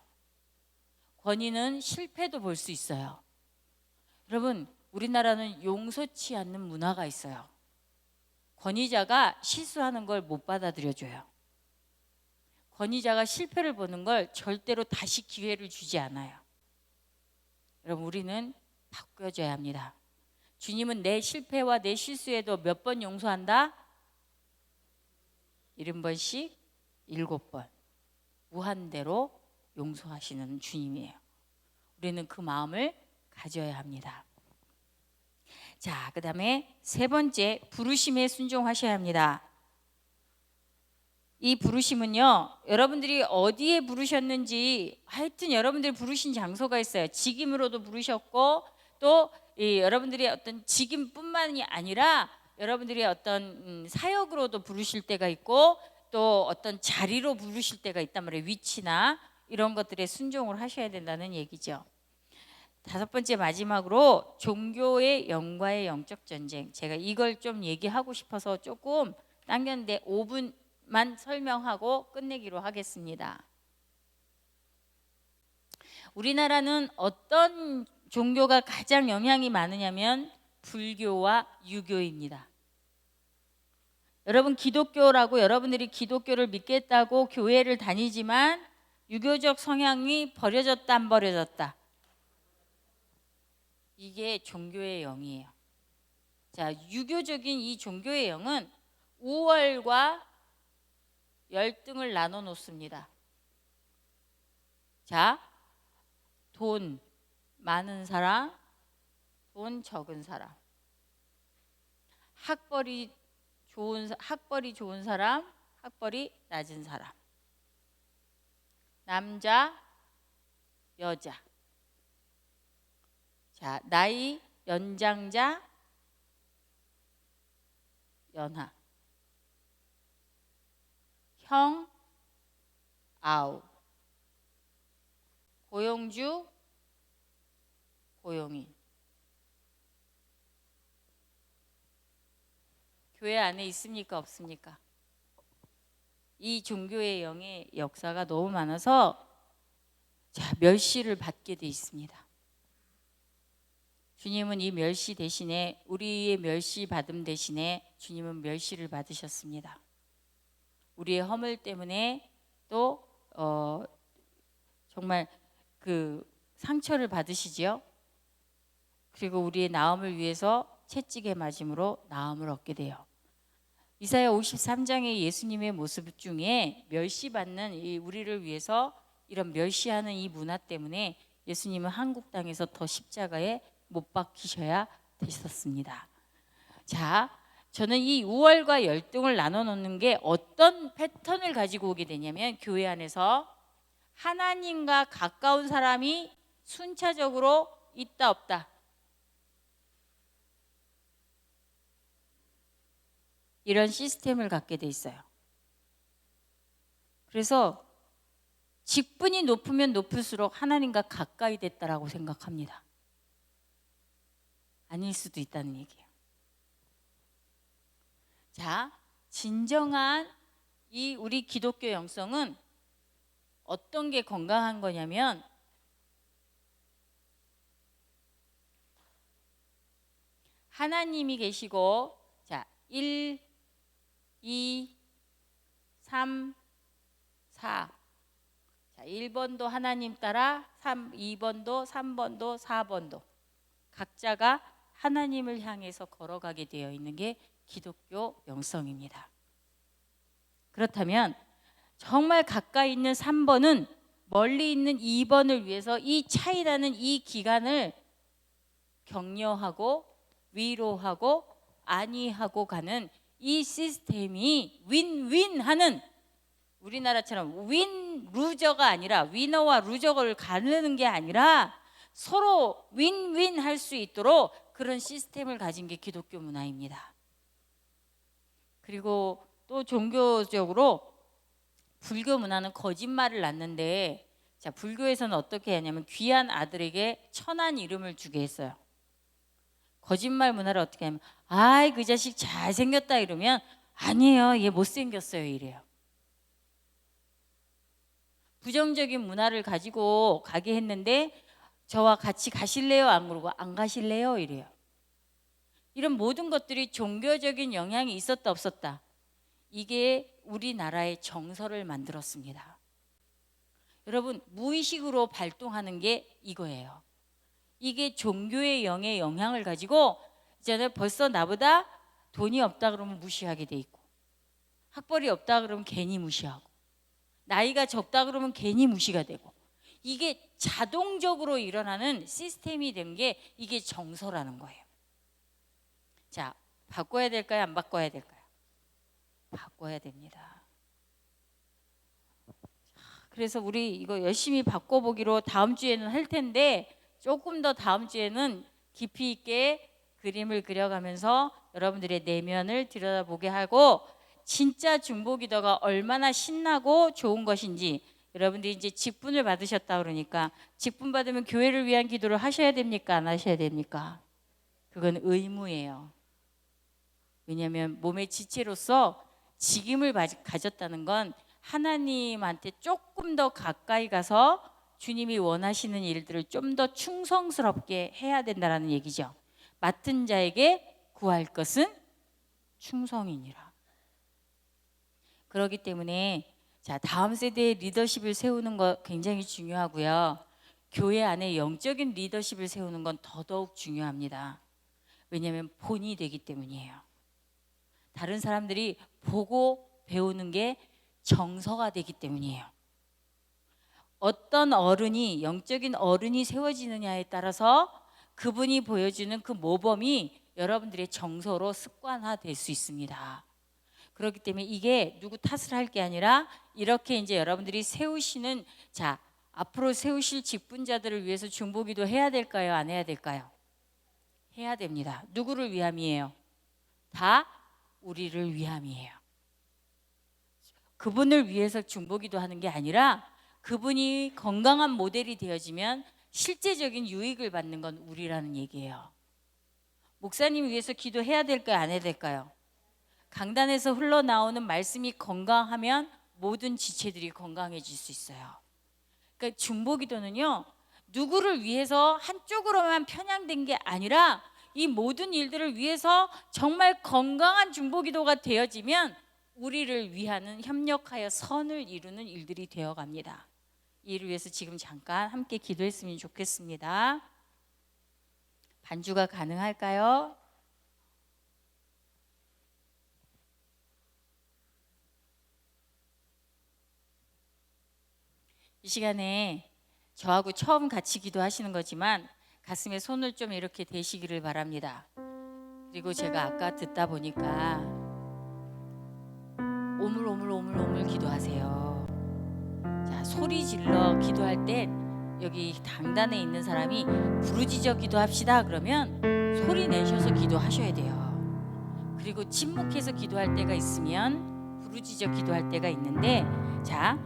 권위는 실패도 볼 수 있어요. 여러분 우리나라는 용서치 않는 문화가 있어요. 권위자가 실수하는 걸 못 받아들여줘요. 권위자가 실패를 보는 걸 절대로 다시 기회를 주지 않아요. 여러분 우리는 바뀌어져야 합니다. 주님은 내 실패와 내 실수에도 몇 번 용서한다? 70번씩 7번 무한대로 용서하시는 주님이에요. 우리는 그 마음을 가져야 합니다. 자, 그 다음에 세 번째 부르심에 순종하셔야 합니다. 이 부르심은요, 여러분들이 어디에 부르셨는지 하여튼 여러분들이 부르신 장소가 있어요. 직임으로도 부르셨고 또 여러분들이 어떤 직임뿐만이 아니라 여러분들이 어떤 사역으로도 부르실 때가 있고 또 어떤 자리로 부르실 때가 있단 말이에요. 위치나 이런 것들에 순종을 하셔야 된다는 얘기죠. 다섯 번째 마지막으로 종교의 영과의 영적 전쟁. 제가 이걸 좀 얘기하고 싶어서 조금 당겼는데 5분만 설명하고 끝내기로 하겠습니다. 우리나라는 어떤 종교가 가장 영향이 많으냐면 불교와 유교입니다. 여러분 기독교라고 여러분들이 기독교를 믿겠다고 교회를 다니지만 유교적 성향이 버려졌다 안 버려졌다? 이게 종교의 영이에요. 자, 유교적인 이 종교의 영은 우월과 열등을 나눠 놓습니다. 자, 돈 많은 사람, 돈 적은 사람, 학벌이 좋은 사람, 학벌이 낮은 사람, 남자, 여자. 자, 나이 연장자, 연하, 형, 아우, 고용주, 고용인. 교회 안에 있습니까? 없습니까? 이 종교의 영의 역사가 너무 많아서 자, 멸시를 받게 돼 있습니다. 주님은 이 멸시 대신에 우리의 멸시 받음 대신에 주님은 멸시를 받으셨습니다. 우리의 허물 때문에 또 정말 그 상처를 받으시지요. 그리고 우리의 나음을 위해서 채찍에 맞음으로 나음을 얻게 돼요. 이사야 53장의 예수님의 모습 중에 멸시받는 이 우리를 위해서 이런 멸시하는 이 문화 때문에 예수님은 한국 땅에서 더 십자가에 못 박히셔야 되셨습니다. 자, 저는 이 우월과 열등을 나눠 놓는 게 어떤 패턴을 가지고 오게 되냐면, 교회 안에서 하나님과 가까운 사람이 순차적으로 있다 없다, 이런 시스템을 갖게 돼 있어요. 그래서 직분이 높으면 높을수록 하나님과 가까이 됐다라고 생각합니다. 아닐 수도 있다는 얘기예요. 자, 진정한 이 우리 기독교 영성은 어떤 게 건강한 거냐면, 하나님이 계시고, 자, 1, 2, 3, 4. 자, 1번도 하나님 따라 2번도 3번도 4번도 각자가 하나님을 향해서 걸어가게 되어 있는 게 기독교 영성입니다. 그렇다면 정말 가까이 있는 3번은 멀리 있는 2번을 위해서 이 차이라는 이 기간을 격려하고 위로하고 안위하고 가는 이 시스템이 윈윈하는, 우리나라처럼 윈 루저가 아니라 위너와 루저를 가르는 게 아니라 서로 윈윈 할 수 있도록 그런 시스템을 가진 게 기독교 문화입니다. 그리고 또 종교적으로 불교 문화는 거짓말을 낳는데, 자, 불교에서는 어떻게 하냐면 귀한 아들에게 천한 이름을 주게 했어요. 거짓말 문화를 어떻게 하면, 아이 그 자식 잘생겼다 이러면, 아니에요 얘 못생겼어요 이래요. 부정적인 문화를 가지고 가게 했는데, 저와 같이 가실래요? 안 그러고 안 가실래요? 이래요. 이런 모든 것들이 종교적인 영향이 있었다 없었다, 이게 우리나라의 정서를 만들었습니다. 여러분, 무의식으로 발동하는 게 이거예요. 이게 종교의 영의 영향을 가지고 이제는 벌써 나보다 돈이 없다 그러면 무시하게 돼 있고, 학벌이 없다 그러면 괜히 무시하고, 나이가 적다 그러면 괜히 무시가 되고, 이게 자동적으로 일어나는 시스템이 된 게 이게 정서라는 거예요. 자, 바꿔야 될까요? 안 바꿔야 될까요? 바꿔야 됩니다. 그래서 우리 이거 열심히 바꿔보기로 다음 주에는 할 텐데, 조금 더 다음 주에는 깊이 있게 그림을 그려가면서 여러분들의 내면을 들여다보게 하고, 진짜 중보기도가 얼마나 신나고 좋은 것인지, 여러분들이 이제 직분을 받으셨다 그러니까 직분 받으면 교회를 위한 기도를 하셔야 됩니까? 안 하셔야 됩니까? 그건 의무예요. 왜냐하면 몸의 지체로서 직임을 가졌다는 건 하나님한테 조금 더 가까이 가서 주님이 원하시는 일들을 좀 더 충성스럽게 해야 된다는 얘기죠. 맡은 자에게 구할 것은 충성이니라. 그렇기 때문에, 자, 다음 세대의 리더십을 세우는 거 굉장히 중요하고요. 교회 안에 영적인 리더십을 세우는 건 더더욱 중요합니다. 왜냐하면 본이 되기 때문이에요. 다른 사람들이 보고 배우는 게 정서가 되기 때문이에요. 어떤 어른이, 영적인 어른이 세워지느냐에 따라서 그분이 보여주는 그 모범이 여러분들의 정서로 습관화될 수 있습니다. 그렇기 때문에 이게 누구 탓을 할 게 아니라, 이렇게 이제 여러분들이 세우시는, 자, 앞으로 세우실 직분자들을 위해서 중보기도 해야 될까요? 안 해야 될까요? 해야 됩니다. 누구를 위함이에요? 다 우리를 위함이에요. 그분을 위해서 중보기도 하는 게 아니라, 그분이 건강한 모델이 되어지면 실제적인 유익을 받는 건 우리라는 얘기예요. 목사님 위해서 기도해야 될까요? 안 해야 될까요? 강단에서 흘러나오는 말씀이 건강하면 모든 지체들이 건강해질 수 있어요. 그러니까 중보기도는요, 누구를 위해서 한쪽으로만 편향된 게 아니라 이 모든 일들을 위해서 정말 건강한 중보기도가 되어지면 우리를 위하는, 협력하여 선을 이루는 일들이 되어갑니다. 이를 위해서 지금 잠깐 함께 기도했으면 좋겠습니다. 반주가 가능할까요? 이 시간에 저하고 처음 같이 기도하시는 거지만 가슴에 손을 좀 이렇게 대시기를 바랍니다. 그리고 제가 아까 듣다 보니까 오물 기도하세요. 자, 소리 질러 기도할 때 여기 당단에 있는 사람이 부르짖어 기도합시다 그러면 소리 내셔서 기도하셔야 돼요. 그리고 침묵해서 기도할 때가 있으면 부르짖어 기도할 때가 있는데, 자,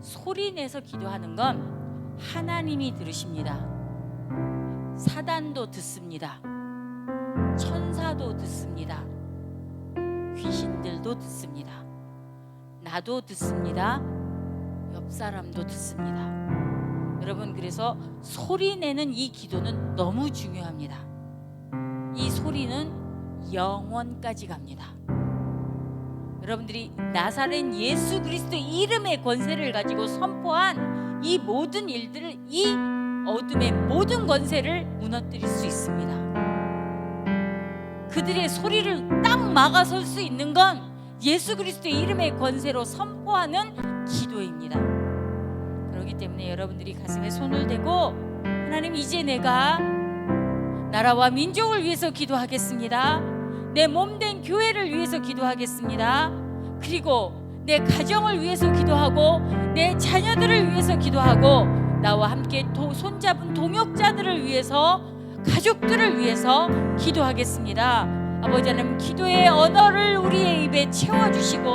소리 내서 기도하는 건 하나님이 들으십니다. 사단도 듣습니다. 천사도 듣습니다. 귀신들도 듣습니다. 나도 듣습니다. 옆 사람도 듣습니다. 여러분, 그래서 소리 내는 이 기도는 너무 중요합니다. 이 소리는 영원까지 갑니다. 여러분들이 나사렛 예수 그리스도 이름의 권세를 가지고 선포한 이 모든 일들을, 이 어둠의 모든 권세를 무너뜨릴 수 있습니다. 그들의 소리를 딱 막아설 수 있는 건 예수 그리스도의 이름의 권세로 선포하는 기도입니다. 그렇기 때문에 여러분들이 가슴에 손을 대고, 하나님, 이제 내가 나라와 민족을 위해서 기도하겠습니다. 내 몸된 교회를 위해서 기도하겠습니다. 그리고 내 가정을 위해서 기도하고 내 자녀들을 위해서 기도하고 나와 함께 손잡은 동역자들을 위해서, 가족들을 위해서 기도하겠습니다. 아버지 하나님, 기도의 언어를 우리의 입에 채워주시고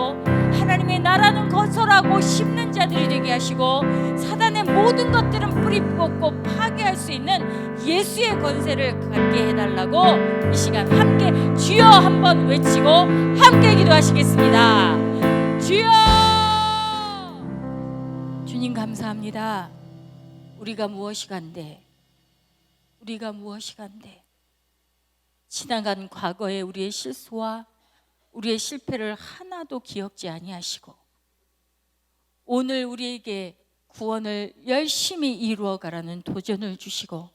하나님의 나라는 건설하고 심는 자들이 되게 하시고 사단의 모든 것들은 뿌리 뽑고 파괴할 수 있는 예수의 권세를 갖게 해달라고 이 시간 함께 주여 한번 외치고 함께 기도하시겠습니다. 주여! 주님 감사합니다. 우리가 무엇이 간데, 우리가 무엇이 간데 지나간 과거의 우리의 실수와 우리의 실패를 하나도 기억지 아니하시고 오늘 우리에게 구원을 열심히 이루어가라는 도전을 주시고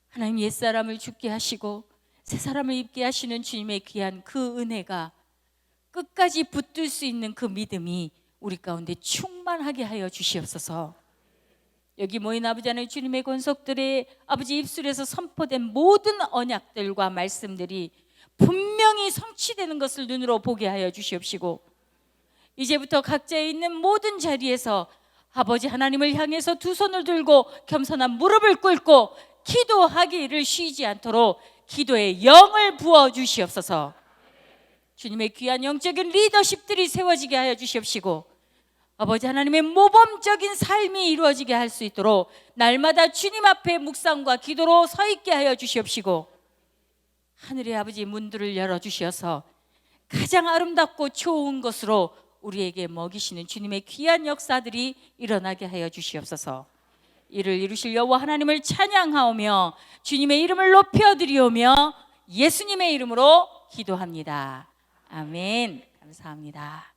하나님, 옛사람을 죽게 하시고 새사람을 입게 하시는 주님의 귀한 그 은혜가 끝까지 붙들 수 있는 그 믿음이 우리 가운데 충만하게 하여 주시옵소서. 여기 모인 아버지 하나님, 주님의 권속들의 아버지 입술에서 선포된 모든 언약들과 말씀들이 분명히 성취되는 것을 눈으로 보게 하여 주시옵시고 이제부터 각자에 있는 모든 자리에서 아버지 하나님을 향해서 두 손을 들고 겸손한 무릎을 꿇고 기도하기를 쉬지 않도록 기도의 영을 부어 주시옵소서. 주님의 귀한 영적인 리더십들이 세워지게 하여 주시옵시고 아버지 하나님의 모범적인 삶이 이루어지게 할 수 있도록 날마다 주님 앞에 묵상과 기도로 서 있게 하여 주시옵시고 하늘의 아버지 문들을 열어주셔서 가장 아름답고 좋은 것으로 우리에게 먹이시는 주님의 귀한 역사들이 일어나게 하여 주시옵소서. 이를 이루실 여호와 하나님을 찬양하오며 주님의 이름을 높여드리오며 예수님의 이름으로 기도합니다. 아멘. 감사합니다.